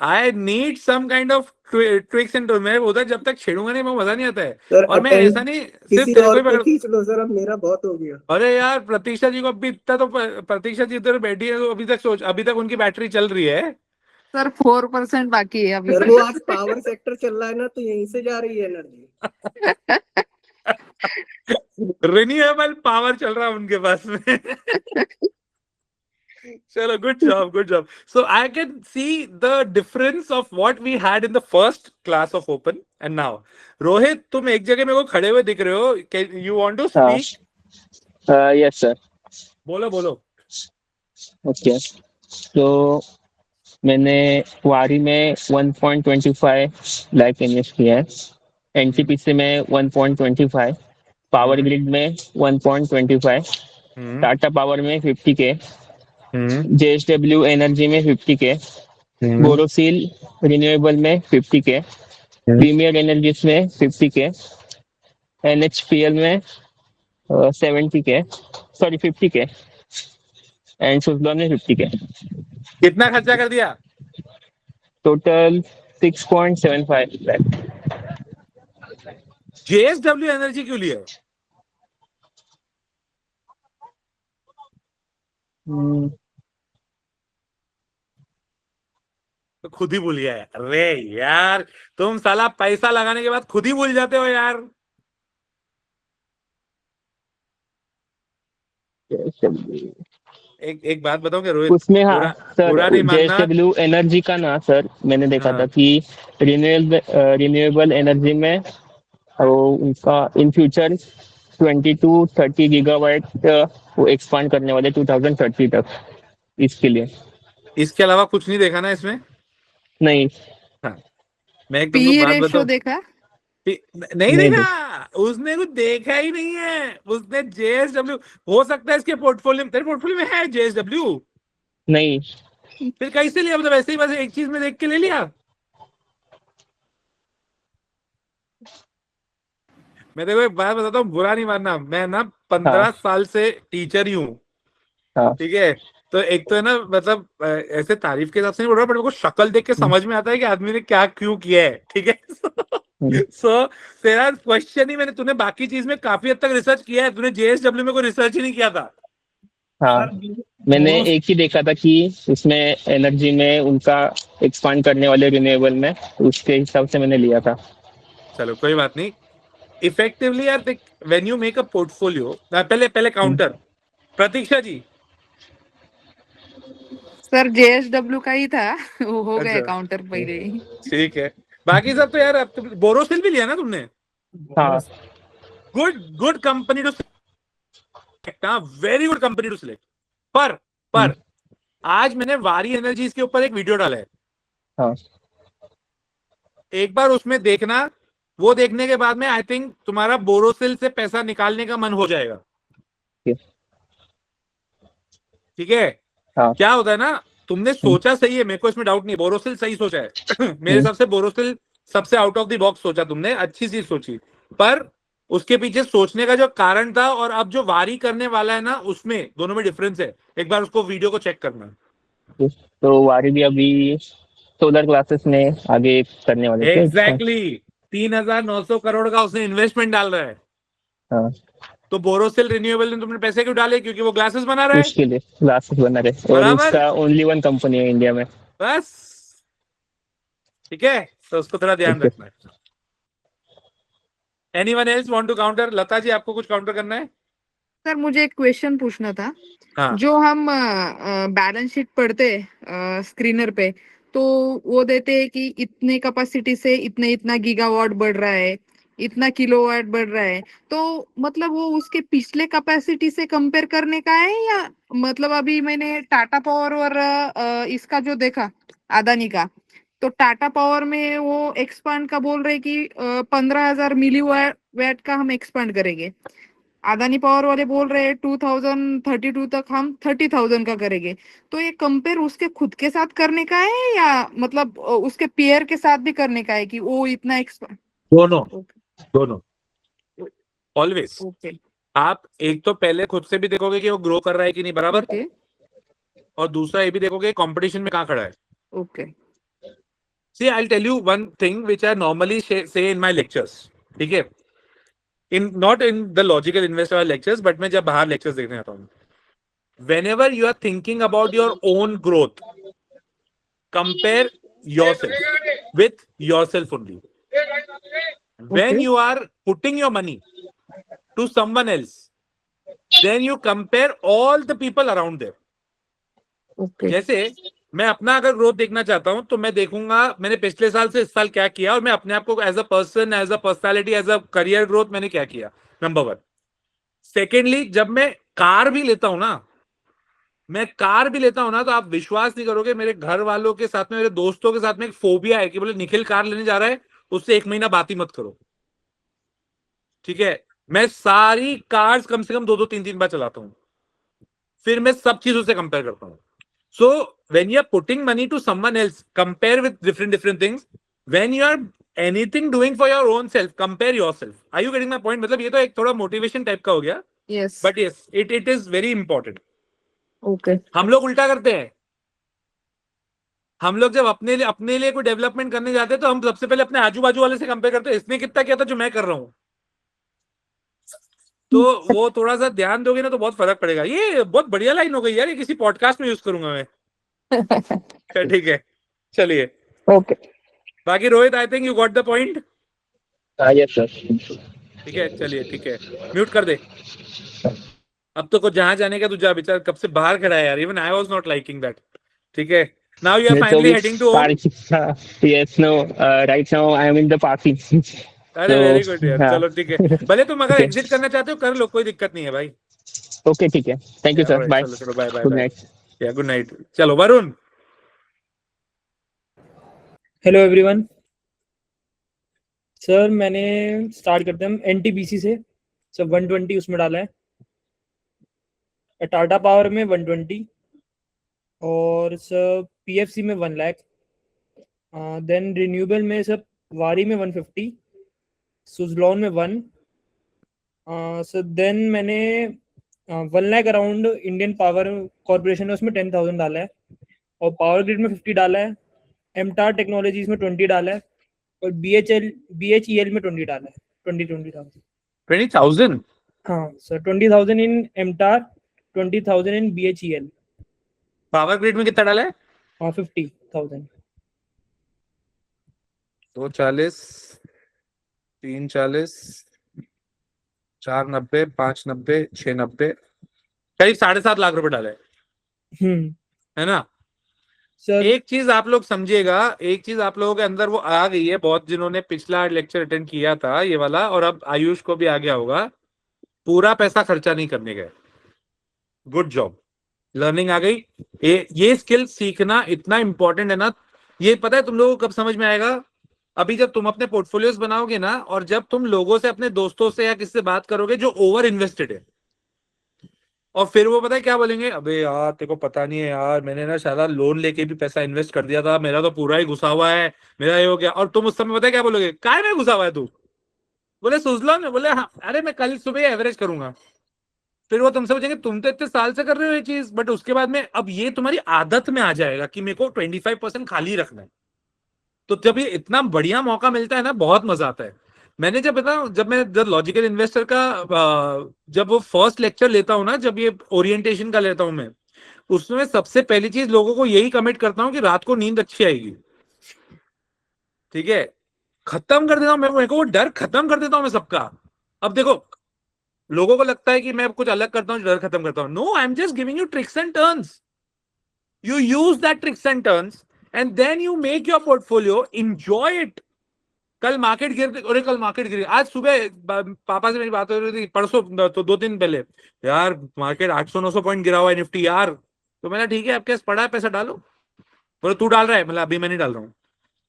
I need some kind of tricks and मैं उधर जब तक छेड़ूंगा नहीं, मैं मजा नहीं आता है. सर और मैं ऐसा नहीं सिर्फ किसी तेरे को और ही को पकड़. खींच लो सर, अब मेरा बहुत हो गया। अरे यार, प्रतीक्षा जी को अभी इतना तो प्रतीक्षा जी इधर बैठी है, तो अभी तक सोच, अभी तक उनकी बैटरी चल रही है. सर 4% बाकी है अभी। सर वो आज पावर सेक्टर चल रहा है ना, तो यहीं से जा रही है एनर्जी। रिन्यूएबल पावर चल रहा है उनके पास में. चलो, good job, good job. So I can see the difference of what we had in the first class of open and now. Rohit, तुम एक जगह मेरे को खड़े हुए दिख रहे हो. You want to speak? Yes sir. बोलो बोलो. ओके, तो मैंने वारी में 1.25 लाख इन्वेस्ट किया है, एनटीपीसी में 1.25, पावर ग्रिड में 1.25, टाटा पावर में 50K, जेएसडब्ल्यू एनर्जी में 50K, बोरोसिल रिन्यूएबल में 50K, प्रीमियर एनर्जीज में 50K, एनएचपीएल में 70K, sorry 50K, and Suzlon में 50K. कितना खर्चा कर दिया? टोटल 6.75 लाख. जेएसडब्ल्यू एनर्जी क्यों लिया? तो खुद ही भूल गया है. अरे यार, तुम साला पैसा लगाने के बाद खुद ही भूल जाते हो यार. एक बात बताओ कि रोहित, उसमें हाँ बुरा सर, नहीं मानना. जेएसडब्ल्यू एनर्जी का ना सर, मैंने देखा हाँ. था कि रिन्यूएबल एनर्जी में उनका इन फ्यूचर 20 to 30 गीगावाट वो एक्सपांड करने वाले 2030 तक. इसके लिए इसके अलावा कुछ नहीं देखा ना इसमें? नहीं. हाँ. मैं एक पी तुमको बात रेशियो बताऊं. देखा? नहीं देखा, उसने कुछ देखा ही नहीं है. उसने जेएसडब्ल्यू, हो सकता है इसके पोर्टफोलियो में, तेरे पोर्टफोलियो में है जेएसडब्ल्यू? नहीं. फिर कैसे लिया? मतलब ऐसे ही बस एक चीज में देख के ले लिया? मैं देखो एक बात बताता हूँ, बुरा नहीं मानना, मैं ना 15 साल से टीचर ही हूँ. हाँ. ठीक है, तो एक तो है ना, मतलब ऐसे तारीफ के हिसाब से नहीं बोल रहा, बट मेरे को शक्ल देख के समझ में आता है कि आदमी ने क्या क्यों किया है. ठीक है. सो तेरा क्वेश्चन ही, तूने बाकी चीज में काफी हद तक रिसर्च किया है, तूने जेएसडब्ल्यू में कोई रिसर्च ही नहीं किया था. हाँ, मैंने एक ही देखा था कि उसमें एनर्जी में उनका एक्सपांड करने वाले रिन्यूएबल में, उसके हिसाब से मैंने लिया था. चलो कोई बात नहीं. इफेक्टिवली यार देख, when you make a portfolio, पहले काउंटर. प्रतीक्षा जी. सर जेएसडब्ल्यू का ही था, वो हो गया अच्छा. काउंटर पहले ही. ठीक है, बाकी सब तो यार, अब तो बोरोसिल भी लिया ना तुमने? हाँ. Good company to select. Very good company to select. पर आज मैंने वारी एनर्जीज के ऊपर एक वीडियो डाला है. हाँ. एक बार उसमें देखना. वो देखने के बाद में आई थिंक तुम्हारा बोरोसिल से पैसा निकालने का मन हो जाएगा. ठीक है, हाँ। क्या होता है ना, तुमने सोचा सही है, मेरे को इसमें डाउट नहीं, बोरोसिल सही सोचा है मेरे हिसाब से बोरोसिल सबसे आउट ऑफ द बॉक्स सोचा तुमने, अच्छी चीज सोची, पर उसके पीछे सोचने का जो कारण था और अब जो वारी करने वाला है ना, उसमें दोनों में डिफरेंस है। एक बार उसको वीडियो को चेक करना। तो वारी भी अभी सोलर क्लासेस में आगे करने वाले थे। एग्जैक्टली 3,900 करोड़ का उसने इन्वेस्टमेंट डाल रहा है। हाँ, तो बोरोसिल रिन्यूएबल ने तुमने पैसे क्यों डाले? क्योंकि वो ग्लासेस बना रहा है। उसके लिए क्लासेस बना रहे और बराबर। उसका ओनली वन कंपनी है इंडिया में। बस ठीक है, तो उसको थोड़ा ध्यान ठीक है। रखना है। Anyone else want to counter? Lata ji, आपको कुछ काउंटर करना है? सर मुझे एक क्वेश्चन पूछना था। हाँ। जो हम बैलेंस शीट पढ़ते स्क्रीनर पे, तो वो देते हैं कि इतने कैपेसिटी से इतने इतना गीगावाट बढ़ रहा है, इतना किलोवाट बढ़ रहा है, तो मतलब वो उसके पिछले कैपेसिटी से कंपेयर करने का है, या मतलब अभी मैंने टाटा पावर और इसका जो देखा अदानी का, तो टाटा पावर में वो एक्सपांड का बोल रहे कि 15,000 मिलीवाट का हम एक्सपांड करेंगे। अदानी पावर वाले बोल रहे हैं 2032 तक हम 30,000 का करेंगे। तो ये कंपेयर उसके खुद के साथ करने का है, या मतलब उसके पेयर के साथ भी करने का है कि वो इतना एक्सपांड? दोनों दोनों ऑलवेज। ओके आप एक तो पहले खुद से भी देखोगे कि वो ग्रो कर रहा है कि नहीं, बराबर, ओके और दूसरा ये भी देखोगे कंपटीशन में कहाँ खड़ा है। Okay See, I'll tell you one thing which I normally say in my lectures. ठीक है, in not in the logical investor lectures, but मैं जब बाहर lectures देखने आता हूँ, whenever you are thinking about your own growth, compare yourself with yourself only. When Okay. you are putting your money to someone else, then you compare all the people around there. Okay जैसे मैं अपना अगर growth देखना चाहता हूं तो मैं देखूंगा मैंने पिछले साल से इस साल क्या किया, और मैं अपने आप को as a person, as a personality, as a career growth मैंने क्या किया, नंबर वन। सेकेंडली, जब मैं कार भी लेता हूं ना, तो आप विश्वास नहीं करोगे, मेरे घर वालों के साथ में, मेरे दोस्तों के साथ में एक फोबिया है कि बोले निखिल कार लेने जा रहा है, उससे 1 महीना बात ही मत करो। ठीक है, मैं सारी कार्स कम से कम 2-2, 3-3 बार चलाता हूं, फिर मैं सब चीजों से कंपेयर करता हूं। So when you are putting money to someone else, compare with different things. When you are anything doing for your own self, compare yourself. Are you getting my point? मतलब ये तो एक थोड़ा motivation टाइप का हो गया, yes but yes, it is very important. Okay हम लोग उल्टा करते हैं। हम लोग जब अपने लिए कोई डेवलपमेंट करने जाते हैं तो हम सबसे पहले अपने आजू बाजू वाले से कंपेयर करते हैं, इसने कितना किया था जो मैं कर रहा हूं। तो वो थोड़ा सा ध्यान दोगे ना तो बहुत फर्क पड़ेगा। ये बहुत बढ़िया लाइन हो गई यार, ये किसी पॉडकास्ट में यूज करूंगा मैं। ठीक है, चलिए। ओके। बाकी Rohit, I think you got the point. Yes sir. ठीक है, चलिए, ठीक है, म्यूट कर दे। अब तो कुछ जहां जाने का तू जा, बेचारा कब से बाहर खड़ा है यार, even I was not liking that. ठीक है, now you are finally heading to home. Yes, no, right now I am in the parking. अरे वेरी गुड यार, हाँ। चलो ठीक है, भले तुम अगर Okay. एग्जिट करना चाहते हो कर लो, कोई दिक्कत नहीं है भाई। ओके, ठीक है, थैंक यू सर, बाय, चलो चलो, bye bye good bye, night. या गुड नाइट। चलो वरुण। Hello everyone. सर मैंने स्टार्ट करते हैं हम एनटीपीसी से। सर 120 उसमें डाला है, टाटा पावर में 120, और सर पीएफसी में 1 लाख, देन रिन्यूएबल में सर वारी में 150, सुजलॉन में 1, सर देन मैंने 1 lakh around Indian power corporation में उसमें 10,000 डाला है, और पावर ग्रिड में 50 डाला है, एमटार टेक्नोलॉजीज में 20 डाला है, और बीएचईएल में 20 डाला है, 20,000। 20,000? हाँ सर, 20,000 इन एमटार, 20,000 इन बीएचईएल। पावर ग्रिड में कितना डाला है? हाँ 50,000। 240, 340, 490, 590, 690, करीब 7.5 लाख रुपए डाले, है ना सर? एक चीज आप लोग समझिएगा, एक चीज आप लोगों के अंदर वो आ गई है बहुत, जिन्होंने पिछला लेक्चर अटेंड किया था ये वाला, और अब आयुष को भी आ गया होगा, पूरा पैसा खर्चा नहीं करने गए। गुड जॉब, लर्निंग आ गई। ये स्किल सीखना इतना इंपॉर्टेंट है ना, ये पता है तुम लोगों को कब समझ में आएगा? अभी जब तुम अपने पोर्टफोलियोज बनाओगे ना, और जब तुम लोगों से, अपने दोस्तों से या किससे बात करोगे जो ओवर इन्वेस्टेड है, और फिर वो पता है क्या बोलेंगे, अबे यार तेरे को पता नहीं है यार, मैंने ना शायद लोन लेके भी पैसा इन्वेस्ट कर दिया था, मेरा तो पूरा ही घुसा हुआ है, मेरा ये हो गया। और तुम उस समय पता है क्या बोलोगे, काय में घुसा हुआ है तू? बोले सुजलॉन, बोले हाँ, अरे मैं कल सुबह एवरेज करूंगा। फिर वो तुमसे पूछेंगे तुम तो इतने साल से कर रहे हो ये चीज, बट उसके बाद में अब ये तुम्हारी आदत में आ जाएगा कि मेरे को 25% खाली रखना है। तो जब ये इतना बढ़िया मौका मिलता है ना, बहुत मजा आता है। मैंने जब बताऊं, जब मैं जब लॉजिकल इन्वेस्टर का जब वो फर्स्ट लेक्चर लेता हूं ना, जब ये ओरिएंटेशन का लेता हूं मैं, उसमें सबसे पहली चीज लोगों को यही कमिट करता हूं कि रात को नींद अच्छी आएगी। ठीक है, खत्म कर देता हूं मैं, मेरे को वो डर खत्म कर देता हूं मैं सबका। अब देखो, लोगों को लगता है कि मैं कुछ अलग करता हूं, डर खत्म करता हूं। No, I am just giving you tricks and turns, you use that tricks and turns and then you make your portfolio, enjoy it. कल मार्केट गिर, अरे कल मार्केट गिरी, आज सुबह पापा से मेरी बात हो रही थी परसों, तो 2 दिन पहले, यार मार्केट 800-900 पॉइंट गिरा हुआ है निफ्टी यार। तो मैंने ठीक है, आपके पास पड़ा है पैसा डालो। बोले तू डाल रहा है? मतलब अभी मैं नहीं डाल रहा हूँ।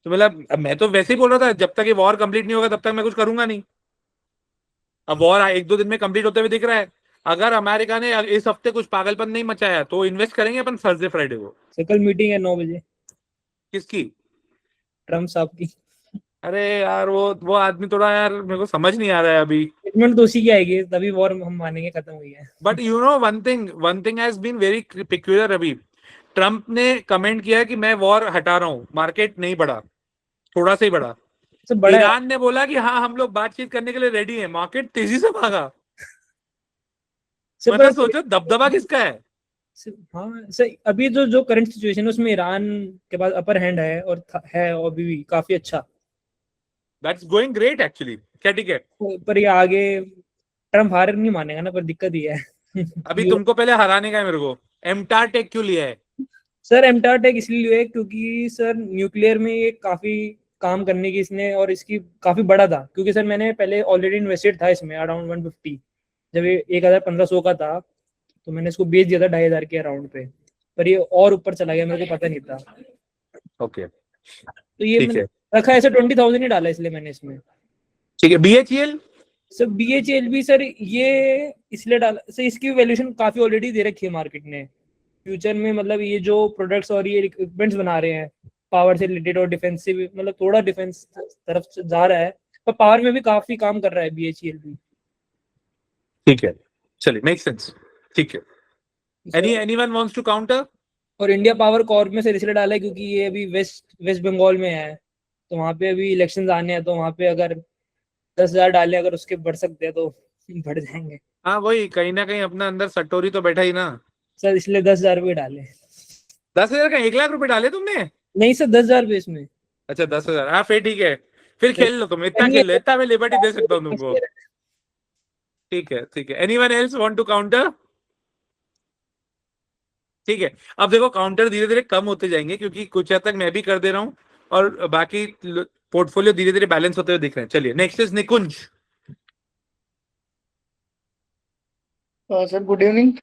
तो मतलब मैं तो वैसे ही बोल रहा था, जब तक ये वॉर कंप्लीट नहीं होगा तब तक मैं कुछ करूंगा नहीं। अब वॉर 1-2 दिन में कंप्लीट होते हुए दिख रहा है। अगर अमेरिका ने इस हफ्ते कुछ पागलपन नहीं मचाया तो इन्वेस्ट करेंगे अपन थर्सडे फ्राइडे को। सर कल मीटिंग है 9 बजे किसकी? ट्रम्प साहब की। अरे यार वो आदमी थोड़ा, यार मेरे को समझ नहीं आ रहा है अभी। स्टेटमेंट तो उसी की आएगी, तभी वॉर हम मानेंगे खत्म हुई है। But you know one thing has been very peculiar अभी। ट्रम्प ने कमेंट किया कि मैं वॉर हटा रहा हूँ, मार्केट नहीं बढ़ा, थोड़ा सा ही बढ़ा। सर बड़ा है। ईरान ने बोला कि हाँ हम लोग बातचीत करने के लिए रेडी हैं, मार्केट तेजी से भागा। सर मतलब पर सोचो दबदबा किसका है। हाँ सर, अभी जो करंट सिचुएशन है उसमें ईरान के पास अपर हैंड है, और है और भी काफी अच्छा। That's going great actually. क्या ठीक है, पर ये आगे ट्रम्प हार नहीं मानेगा ना, पर दिक्कत ही है। अभी तुमको पहले हराने का है मेरे को। एमटार टेक क्यों लिया है? सर एमटार टेक इसलिए लिया है क्योंकि सर न्यूक्लियर में ये काफी काम करने की इसने, और इसकी काफी बड़ा था, क्योंकि सर मैंने पहले ऑलरेडी इन्वेस्टेड था इसमें अराउंड 150। जब ये 1500 का था तो मैंने इसको बेच दिया था 2500 के अराउंड पे, पर ये और ऊपर चला गया, मेरे को पता नहीं था। ओके तो ये ठीक मैंने है, रखा है, सर 20,000 ही डाला इसलिए मैंने इसमें। ठीक है। बीएचईएल? सर बीएचएल भी सर ये इसलिए डाला सर, इसकी वैल्यूएशन काफी ऑलरेडी दे रखी है मार्केट ने फ्यूचर में। मतलब ये जो प्रोडक्ट्स और ये इक्विपमेंट्स बना रहे हैं पावर से रिलेटेड और डिफेंसिव, मतलब थोड़ा डिफेंस तरफ से जा रहा है, पर पावर में भी काफी काम कर रहा है बीएचईएल भी। ठीक है, चलिए, मेक सेंस। ठीक है, एनीवन वांट्स टू काउंटर? और इंडिया पावर कॉर्प में सर इसलिए डाला है क्योंकि ये अभी वेस्ट बंगाल में है, तो वहाँ पे अभी इलेक्शन आने हैं, तो वहाँ पे अगर 10,000 डाले, अगर उसके बढ़ सकते हैं तो बढ़ जाएंगे। हाँ वही, कहीं ना कहीं अपना अंदर सटोरी तो बैठा ही ना। सर इसलिए 10,000 रुपये डाले। 10,000 का 1 लाख रुपए डाले तुमने? नहीं सर 10,000 रुपये इसमें। अच्छा 10,000, हाँ फिर ठीक है, फिर खेल लो तुम, इतना खेल लो, इतना मैं लिबर्टी दे सकता हूँ तुमको। ठीक है, ठीक है। Anyone else want to counter? ठीक है, अब देखो काउंटर धीरे धीरे कम होते जाएंगे क्योंकि कुछ हद तक मैं भी कर दे रहा हूँ और बाकी पोर्टफोलियो धीरे धीरे बैलेंस होते हुए दिख रहे हैं। चलिए next is Nikunj. Sir good evening.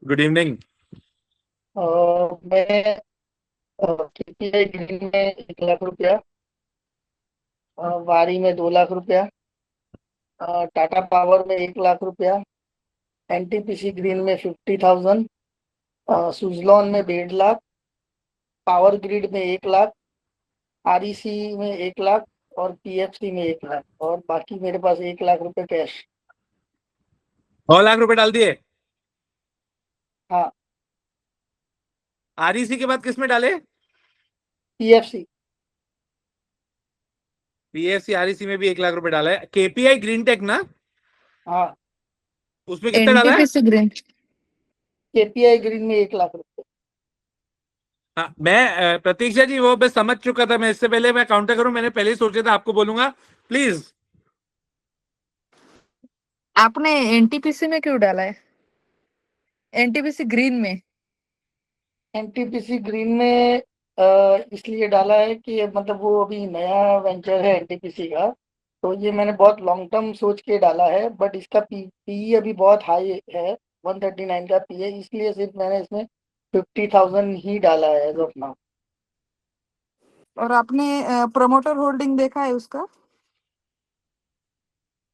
Good evening. मैं केपीआई ग्रीन में 1 लाख रुपया, वारी में 2 लाख रुपया, टाटा पावर में 1 लाख रुपया, एनटीपीसी ग्रीन में 50,000, सुजलॉन में 1.5 लाख, पावर ग्रिड में 1 लाख, आरईसी में 1 लाख और पीएफसी में 1 लाख, और बाकी मेरे पास 1 लाख रुपए कैश। 9 लाख रुपए डाल दिए? हाँ। आरईसी के बाद किस में डाले? पीएफसी। पीएफसी आरईसी में भी 1 लाख रुपए डाला है। केपीआई ग्रीन टेक ना, हाँ। उसमें कितना डाला है? एनटीपीसी ग्रीन केपीआई ग्रीन में 1 लाख रुपए। हाँ, मैं प्रतीक्षा जी वो मैं समझ चुका था। मैं इससे पहले मैं काउंटर करूं, मैंने पहले ही सोचा था आपको बोलूंगा, प्लीज। आपने एनटीपीसी में क्यों डाला है? एनटीपीसी ग्रीन में? एनटीपीसी ग्रीन में इसलिए डाला है कि मतलब वो अभी नया वेंचर है एनटीपीसी का, तो ये मैंने बहुत लॉन्ग टर्म सोच के डाला है, बट इसका पी अभी बहुत हाई है, 139 का पी है, इसलिए सिर्फ मैंने इसमें 50,000 ही डाला है एज ऑफ नाउ। और आपने प्रमोटर होल्डिंग देखा है उसका?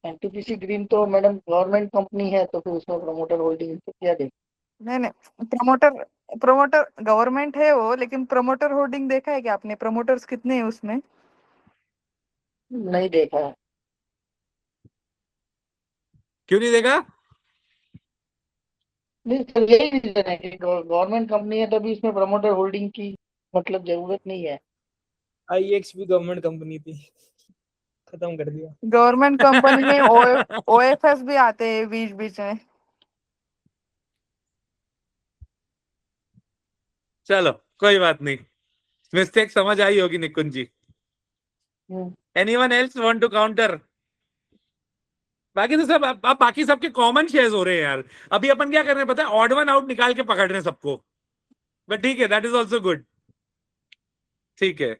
एनटीपीसी ग्रीन तो मैडम गवर्नमेंट कंपनी है, तो फिर उसमें प्रमोटर होल्डिंग तो क्या देख। नहीं, प्रमोटर गवर्नमेंट है वो, लेकिन प्रमोटर होल्डिंग देखा है क्या आपने? प्रमोटर्स कितने हैं उसमें? नहीं देखा है। क्यों नहीं देगा? नहीं सर, यही रीजन है कि गवर्नमेंट कंपनी है, तभी इसमें प्रमोटर होल्डिंग की मतलब जरूरत नहीं है। आईएक्स भी गवर्नमेंट कंपनी थी, खत्म कर दिया। गवर्नमेंट कंपनी में ओएफएस भी आते हैं बीच बीच में। चलो कोई बात नहीं, मिस्टेक समझ आई होगी Nikunj ji. Anyone else want to counter? बाकी तो सब अब बाकी सबके कॉमन शेयर्स हो रहे हैं यार। अभी अपन क्या कर रहे हैं पता है? ऑड वन आउट निकाल के पकड़ रहे हैं सबको, बट ठीक है, दैट इज ऑल्सो गुड। ठीक है,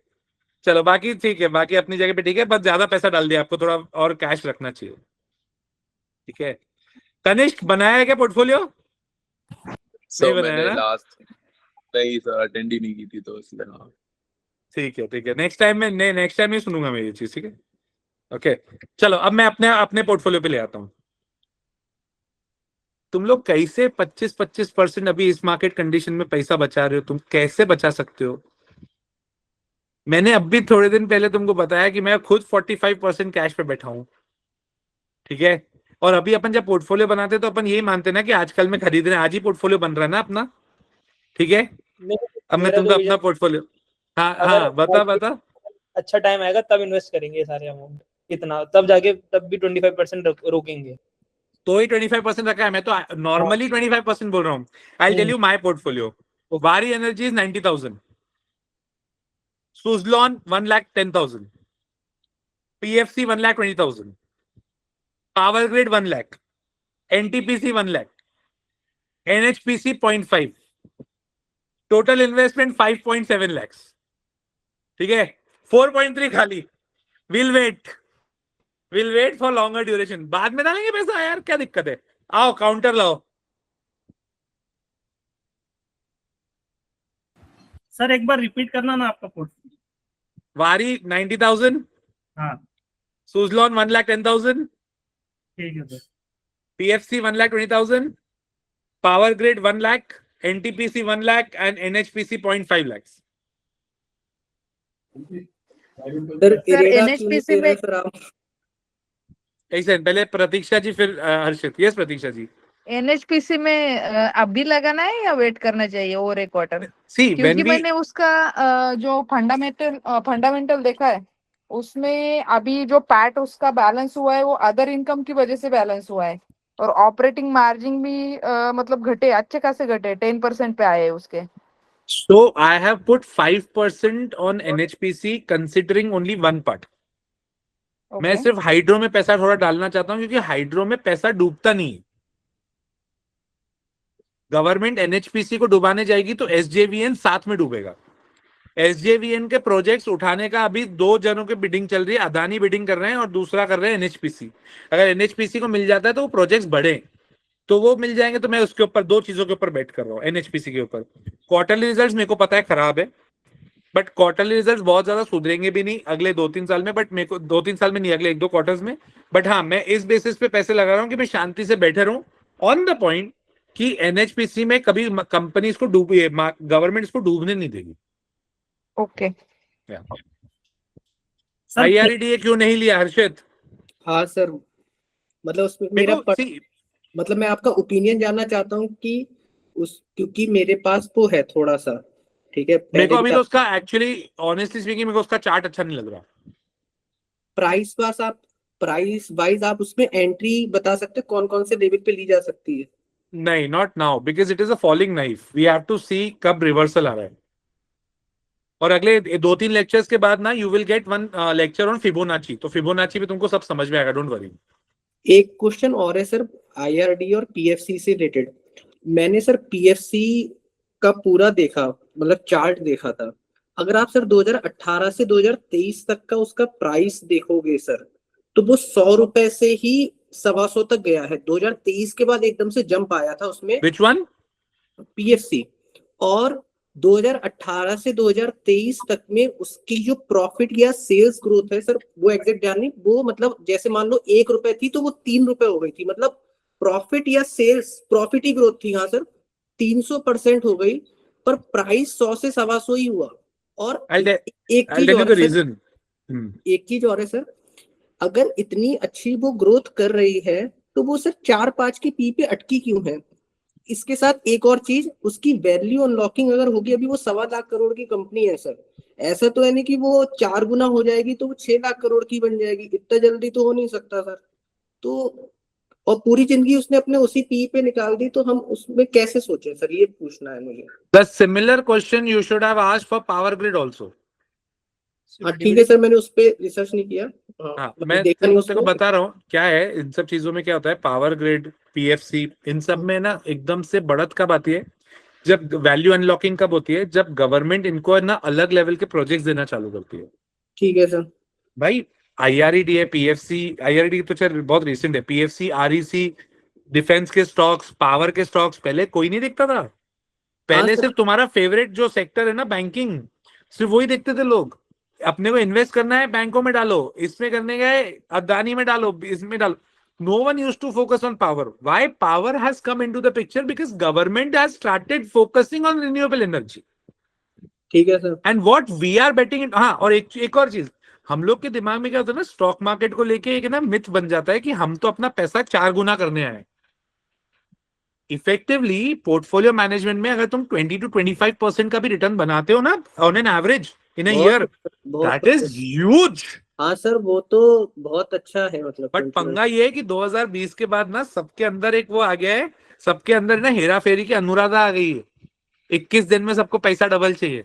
चलो बाकी ठीक है, बाकी अपनी जगह पे ठीक है, बस ज्यादा पैसा डाल दिया, आपको थोड़ा और कैश रखना चाहिए। ठीक है, कनिष्क बनाया है क्या पोर्टफोलियो? नहीं बनाया मैंने ना? लास्ट नहीं सर, अटेंड ही नहीं की थी तो इसलिए। हाँ ठीक है, नेक्स्ट टाइम में नेक्स्ट टाइम नहीं सुनूंगा मैं ये चीज, ठीक है? ओके, चलो अब मैं अपने अपने पोर्टफोलियो पे ले आता हूं। तुम लोग कैसे 25% अभी इस मार्केट कंडीशन में पैसा बचा रहे हो? तुम कैसे बचा सकते हो? मैंने अभी थोड़े दिन पहले तुमको बताया कि मैं खुद 45% कैश पे बैठा हूं, ठीक है? और अभी अपन जब पोर्टफोलियो बनाते तो अपन यही मानते ना कि आजकल में खरीद रहे हैं, आज ही पोर्टफोलियो बन रहा है ना अपना, ठीक है? अब मैं तुमको अपना पोर्टफोलियो, हाँ बता। अच्छा टाइम आएगा तब इन्वेस्ट करेंगे सारे अमाउंट, इतना तब जाके तब भी 25% रोकेंगे। तो ही 25% रखा है, मैं तो नॉर्मली 25% बोल रहा हूँ। I tell you my portfolio. Waaree energies 90,000, Suzlon 1,10,000, PFC 1,20,000, power grid 1 lakh, NTPC 1 lakh, NHPC 0.5, total investment 5.7 lakh, ठीक है? 4.3 खाली। Will wait for longer duration, बाद में डालेंगे पैसा यार, क्या दिक्कत है? आओ काउंटर लाओ। सर एक बार रिपीट करना ना आपका पोर्टफोलियो। वारी 90,000, हाँ सुजलॉन 1,10,000, ठीक है sir. PFC 1,20,000, power grid 1 lakh, NTPC 1 lakh and NHPC 0.5 lakh. Sir IREDA क्यों नहीं NHPC ले रहे में सर आप? ऐसे पहले प्रतीक्षा जी, फिर हर्षित। यस प्रतीक्षा जी। एनएचपीसी में अभी लगाना है या वेट करना चाहिए और एक क्वार्टर? सी क्योंकि मैंने उसका जो फंडामेंटल देखा है, उसमें अभी जो पैट उसका बैलेंस हुआ है वो अदर इनकम की वजह से बैलेंस हुआ है, और ऑपरेटिंग मार्जिन भी मतलब घटे, अच्छे खासे घटे, 10% पे आए हैं उसके। So I have put 5% on NHPC considering only one part. मैं सिर्फ हाइड्रो में पैसा थोड़ा डालना चाहता हूं, क्योंकि हाइड्रो में पैसा डूबता नहीं। गवर्नमेंट एनएचपीसी को डुबाने जाएगी तो एसजेवीएन साथ में डूबेगा। एसजेवीएन के प्रोजेक्ट्स उठाने का अभी 2 जनों की बिडिंग चल रही है, अदानी बिडिंग कर रहे हैं और दूसरा कर रहे हैं एनएचपीसी। अगर एनएचपीसी को मिल जाता है तो वो प्रोजेक्ट्स बढ़े, तो वो मिल जाएंगे, तो मैं उसके ऊपर 2 चीजों के ऊपर बेट कर रहा हूँ, एनएचपीसी के ऊपर। क्वार्टरली रिजल्ट्स मेरे को पता है खराब है, बट क्वार्टरली रिजल्ट्स बहुत ज्यादा सुधरेंगे भी नहीं अगले 2-3 साल में, बट मेरे को 2-3 साल में नहीं, अगले 1-2 क्वार्टर्स में। बट हाँ, मैं इस बेसिस पे पैसे लगा रहा हूँ कि मैं शांति से बैठे रहूं ऑन द पॉइंट कि एनएचपीसी में कभी कंपनीज को डूबे, गवर्नमेंट इसको डूबने नहीं देगी। ओके। आईआरडीए क्यों नहीं लिया हर्षित? हाँ सर, मतलब उसमें मेरा मतलब मैं आपका ओपिनियन जानना चाहता हूँ कि क्योंकि मेरे पास वो है थोड़ा सा, ठीक है? मेरे को अभी तो उसका एक्चुअली ऑनेस्टली स्पीकिंग मेरे को उसका चार्ट अच्छा नहीं लग रहा। प्राइस वाइज आप उसमें एंट्री बता सकते हैं, कौन कौन से लेवल पे ली जा सकती है? नहीं, not now, because it is a falling knife. We have to see कब रिवर्सल आ रहा है, और अगले 2-3 लेक्चर्स के बाद ना you will get 1 lecture on Fibonacci, तो फिबोनाची भी तुमको सब समझ में आएगा, डोंट वरी। एक क्वेश्चन और है सर, आईआरडी और पीएफसी से रिलेटेड। मैंने सर पीएफसी का पूरा देखा, मतलब चार्ट देखा था। अगर आप सर 2018 से 2023 तक का उसका प्राइस देखोगे सर, तो वो 100 रुपए से ही 125 तक गया है। 2023 के बाद एकदम से जंप आया था उसमें। Which one? पीएफसी। और 2018 से 2023 तक में उसकी जो प्रॉफिट या सेल्स ग्रोथ है सर, वो एग्जैक्ट ध्यान नहीं, वो मतलब जैसे मान लो 1 रुपए थी तो वो 3 रुपए हो गई थी, मतलब प्रॉफिट या सेल्स, प्रॉफिट ही ग्रोथ थी हाँ सर, 300% हो गई, पर प्राइस 100 से 125 ही हुआ। और एक चीज और है सर, एक चीज और है सर, अगर इतनी अच्छी वो ग्रोथ कर रही है तो वो सर 4-5 की पी पे अटकी क्यों है? इसके साथ एक और चीज, उसकी वैल्यू अनलॉकिंग अगर होगी, अभी वो 1.25 लाख करोड़ की कंपनी है सर, ऐसा तो है नहीं कि वो 4 गुना हो जाएगी तो वो 6 लाख करोड़ की बन जाएगी, इतना जल्दी तो हो नहीं सकता सर। तो और पूरी जिंदगी उसने अपने उसी पी पे निकाल दी, तो हम उसमें कैसे सोचे सर, ये पूछना है मुझे। The similar question you should have asked for Power Grid also. हाँ ठीक है सर, मैंने उस पे रिसर्च नहीं किया। हाँ, मैंने मैं देखा नहीं तेको उसको। बता रहा हूँ क्या है इन सब चीजों में। क्या होता है पावर ग्रिड, पीएफसी, इन सब में ना एकदम से बढ़त कब आती है, जब वैल्यू अनलॉकिंग कब होती है, जब गवर्नमेंट इनको ना अलग लेवल के प्रोजेक्ट्स देना चालू करती है। ठीक है सर। भाई आईआरईडी है, पीएफसी, आईआरईडी तो चल बहुत रिसेंट है, पीएफसी, आरईसी, डिफेंस के स्टॉक्स, पावर के स्टॉक्स पहले कोई नहीं देखता था। पहले सर। सिर्फ तुम्हारा फेवरेट जो सेक्टर है ना बैंकिंग, सिर्फ वही देखते थे लोग। अपने को इन्वेस्ट करना है बैंकों में डालो, इसमें करने गए अदानी में डालो, इसमें डालो। No one used to focus on power. Why power has come into the picture? Because government has started focusing on renewable energy. ठीक है sir. And what we are betting in, हाँ, और एक और चीज, हम लोग के दिमाग में क्या होता है ना, स्टॉक मार्केट को लेके एक ना मिथ बन जाता है कि हम तो अपना पैसा 4 गुना करने आए। इफेक्टिवली पोर्टफोलियो मैनेजमेंट में अगर तुम 20 to 25% का भी रिटर्न बनाते हो ना on an average in a year, that is huge. हाँ सर, वो तो बहुत अच्छा है मतलब। बट पंगा ये है कि 2020 के बाद ना सबके अंदर एक वो आ गया है, सबके अंदर ना हेरा फेरी की अनुराधा आ गई है। 21 दिन में सबको पैसा डबल चाहिए,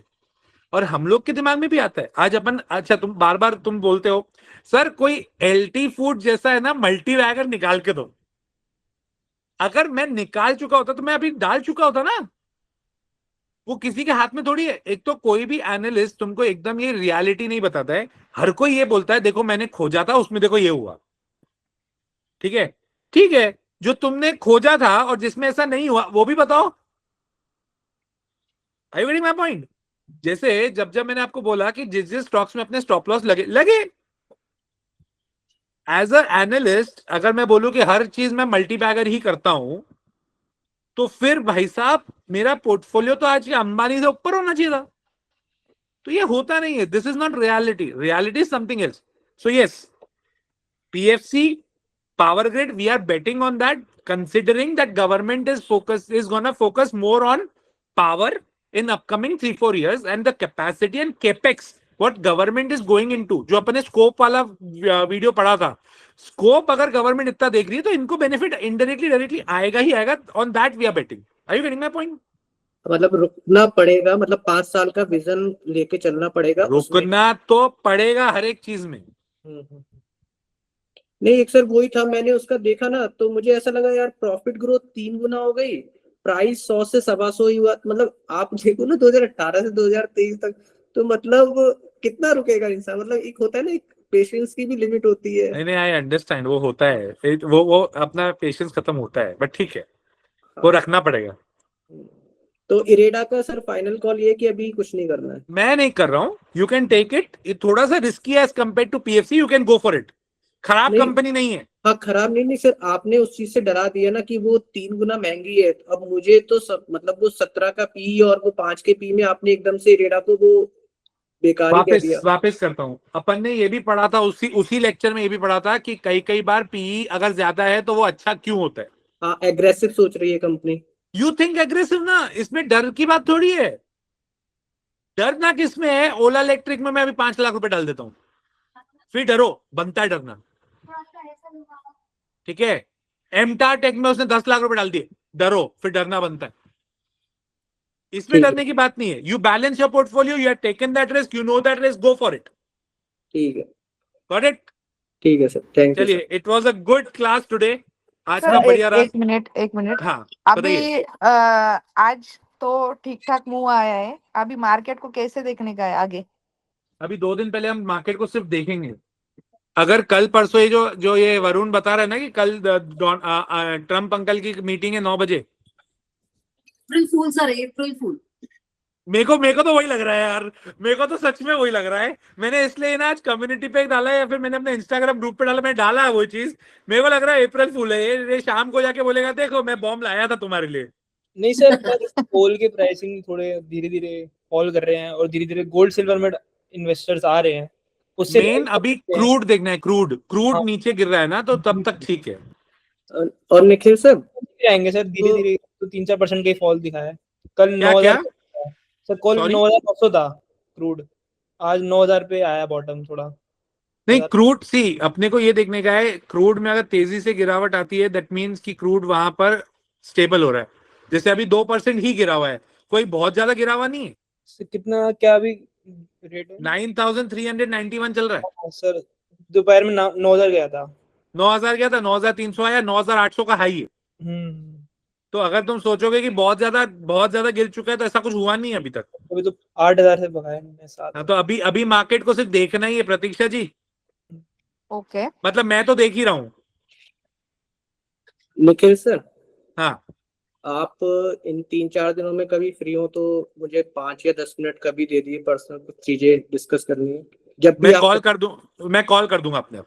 और हम लोग के दिमाग में भी आता है। आज अपन, अच्छा तुम बार बार तुम बोलते हो सर कोई एलटी फूड जैसा है ना मल्टी वैगर निकाल के दो। अगर मैं निकाल चुका होता तो मैं अभी डाल चुका होता ना, वो किसी के हाथ में थोड़ी है। एक तो कोई भी एनालिस्ट तुमको एकदम ये रियलिटी नहीं बताता है, हर कोई ये बोलता है देखो मैंने खोजा था उसमें देखो ये हुआ। ठीक है, ठीक है, जो तुमने खोजा था और जिसमें ऐसा नहीं हुआ वो भी बताओ। आई यू गेटिंग माय पॉइंट? जैसे जब जब मैंने आपको बोला कि जिस जिस स्टॉक्स में अपने स्टॉप लॉस लगे लगे, एज अ एनालिस्ट अगर मैं बोलूं कि हर चीज में मल्टी बैगर ही करता हूं, तो फिर भाई साहब मेरा पोर्टफोलियो तो आज अंबानी से ऊपर होना चाहिए था। तो ये होता नहीं है, this is not reality, reality is something else. So yes, PFC, Power Grid, we are betting on that, considering that government is gonna focus more on power in upcoming 3-4 years, and the capacity and capex what government is going into, जो अपने scope वाला video पढ़ा था, scope अगर government इतना देख रही है तो इनको बेनिफिट इनडायरेक्टली डायरेक्टली आएगा ही आएगा। On that we are betting. Are you getting my point? मतलब रुकना पड़ेगा, मतलब 5 साल का विजन लेके चलना पड़ेगा। रुकना तो पड़ेगा हर एक चीज में। नहीं, एक सर वही था, मैंने उसका देखा ना तो मुझे ऐसा लगा यार प्रॉफिट ग्रोथ 3 गुना हो गई, प्राइस 100 से 125 ही हुआ। मतलब आप देखो ना 2018 से 2023 तक, तो मतलब कितना रुकेगा इंसान? मतलब एक होता है ना, एक पेशेंस की भी लिमिट होती है। नहीं, आई अंडरस्टैंड, वो होता है, वो अपना पेशेंस खत्म होता है, बट ठीक है, वो रखना पड़ेगा। तो इरेडा का सर फाइनल कॉल ये कि अभी कुछ नहीं करना है? मैं नहीं कर रहा हूं, यू कैन टेक इट, ये थोड़ा सा रिस्की है as compare to PFC, you can go for it. खराब कंपनी नहीं है। हाँ खराब नहीं सर, आपने उस चीज से डरा दिया ना कि वो 3 गुना महंगी है। अब मुझे तो मतलब वो 17 का पी और वो 5 के पी में आपने एकदम से इरेडा को वो बेकार ही कह दिया। वापस करता हूं, अपन ने ये भी पढ़ा था उसी लेक्चर में, ये भी पढ़ा था कि कई बार पी अगर ज्यादा है तो वो अच्छा क्यों होता है। हाँ, एग्रेसिव सोच रही है कंपनी। यू थिंक एग्रेसिव ना, इसमें डर की बात थोड़ी है। डर ना किसमें है, ओला इलेक्ट्रिक में मैं अभी 5 लाख रुपए डाल देता हूं, फिर डरो, बनता है डरना। ठीक है, एमटार टेक में उसने 10 लाख रुपए डाल दिए, डरो, फिर डरना बनता है। इसमें डरने की बात नहीं है। You balance your portfolio, you have taken that risk, you know that risk, go for it. ठीक है, गॉट इट? ठीक है सर, थैंक यू। चलिए, it was a good class today, आज सर, का बढ़िया रहा। एक मिनट। हाँ, अभी आज तो ठीक ठाक मूव आया है, अभी मार्केट को कैसे देखने का है आगे? अभी 2 दिन पहले हम मार्केट को सिर्फ देखेंगे। अगर कल परसों ये जो ये वरुण बता रहा है ना कि कल ट्रम्प अंकल की मीटिंग है 9 बजे, अप्रैल फूल सर, अप्रैल फूल। मेरे को तो वही लग रहा है यार, मेरे को तो सच में वही लग रहा है। मैंने इसलिए ना आज कम्युनिटी पे डाला है या फिर मैंने अपने इंस्टाग्राम ग्रुप पे डाला, मैंने डाला है वो चीज। मेरे को लग रहा है अप्रैल फूल है ये शाम को जाके बोलेगा देखो मैं बॉम्ब लाया था तुम्हारे लिए। नहीं सर, पर गोल्ड के प्राइसिंग थोड़े धीरे धीरे फॉल कर रहे हैं और धीरे धीरे गोल्ड सिल्वर में इन्वेस्टर्स आ रहे हैं, उससे मेन अभी क्रूड देखना है, क्रूड हाँ। नीचे गिर रहा है ना, तो तब तक ठीक है। और निखिल सर आएंगे सर धीरे धीरे, तो 3-4% का फॉल दिखाया है कल। क्या 9,000 क्या सर, कल Sorry? 9,900 था क्रूड, आज 9,000 पे आया बॉटम थोड़ा। नहीं क्रूड सी अपने को ये देखने का है, क्रूड में अगर तेजी से गिरावट आती है दैट मींस कि क्रूड वहां पर स्टेबल हो रहा है। जैसे अभी 2% ही गिरा हुआ है, कोई बहुत ज्यादा गिरा हुआ नहीं है। कितना क्या अभी रेट है? 9,391 चल रहा है सर दोपहर में 9,000 गया था। 9,000 गया था, 9,300 आया, 9,800 का हाई है। तो अगर तुम सोचोगे कि बहुत ज्यादा गिर चुका है, तो ऐसा कुछ हुआ नहीं है अभी तक। अभी तो 8,000 से भगाया मैंने 7। हाँ, तो अभी मार्केट को सिर्फ देखना ही है प्रतीक्षा जी। ओके मतलब मैं तो देख ही रहा हूँ। निखिल सर, हाँ आप इन 3-4 दिनों में कभी फ्री हो तो मुझे 5 या 10 मिनट कभी दे दिए, पर्सनल कुछ चीजें डिस्कस करनी है। जब भी मैं आप कॉल कर दूंगा अपने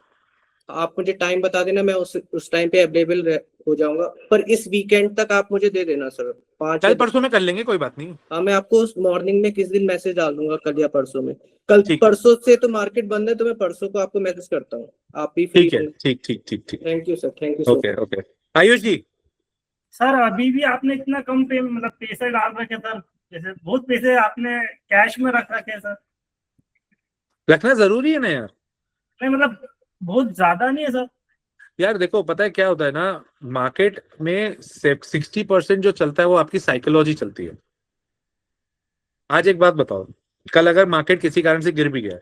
आप मुझे टाइम बता देना, मैं उस टाइम पे अवेलेबल हो जाऊंगा। पर इस वीकेंड तक आप मुझे दे देना सर, 5 कल परसों में कर लेंगे, कोई बात नहीं। हाँ, मैं आपको मॉर्निंग में किस दिन मैसेज डाल दूंगा, कल या परसों में। कल ठीक है। परसों से तो मार्केट बंद है, तो मैं परसों को आपको मैसेज करता हूँ, आप भी फ्री ठीक है, हैं। ठीक। Thank you sir, thank you so okay okay. Ayush ji, sir अभी भी आपने इतना कम मतलब पैसे डाल रखे सर, जैसे बहुत पैसे आपने कैश में रख रखे सर। रखना जरूरी है ना यार। नहीं मतलब बहुत ज्यादा नहीं है सर। यार देखो पता है क्या होता है ना, मार्केट में 60% जो चलता है वो आपकी साइकोलॉजी चलती है। आज एक बात बताओ, कल अगर मार्केट किसी कारण से गिर भी गया,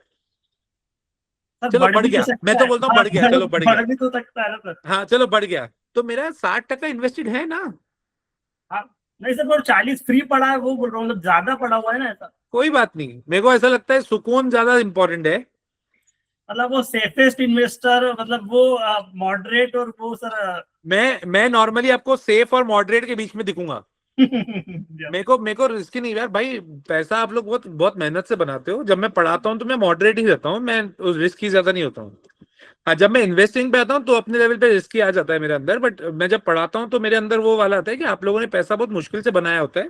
सर चलो बढ़ भी गया, तो सकता मैं तो है। बोलता हूँ बढ़ गया, चलो बढ़ गया, बढ़ भी तो सकता है ना सर। हाँ चलो बढ़ गया, तो मेरा 60% इन्वेस्टेड है ना। हाँ नहीं सर, वो 40 फ्री पड़ा है वो बोल रहा हूँ, मतलब ज्यादा पड़ा हुआ है ना ऐसा। कोई बात नहीं, मेरे को ऐसा लगता है सुकून ज्यादा इंपॉर्टेंट है। मतलब वो सेफेस्ट इन्वेस्टर, मतलब वो मॉडरेट और वो सर मैं नॉर्मली आपको सेफ और मॉडरेट के बीच में दिखूंगा। मेरे को रिस्क नहीं यार भाई, पैसा आप लोग बहुत बहुत मेहनत से बनाते हो। जब मैं पढ़ाता हूँ तो मैं मॉडरेट ही रहता हूँ, मैं उस रिस्क ही ज्यादा नहीं होता हूँ। हाँ, जब मैं इन्वेस्टिंग पे आता हूँ तो अपने लेवल पे रिस्क ही आ जाता है मेरे अंदर, बट मैं जब पढ़ाता हूँ तो मेरे अंदर वो वाला आता है कि आप लोगों ने पैसा बहुत मुश्किल से बनाया होता है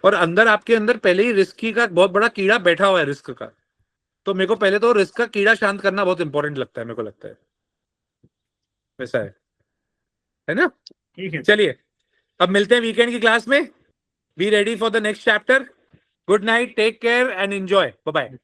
और अंदर आपके अंदर पहले ही रिस्क का बहुत बड़ा कीड़ा बैठा हुआ है रिस्क का। तो मेरे को पहले तो रिस्क का कीड़ा शांत करना बहुत इंपॉर्टेंट लगता है, मेरे को लगता है वैसा है ना। ठीक है। चलिए अब मिलते हैं वीकेंड की क्लास में। Be ready for the next chapter. Good night, take care and enjoy, bye bye.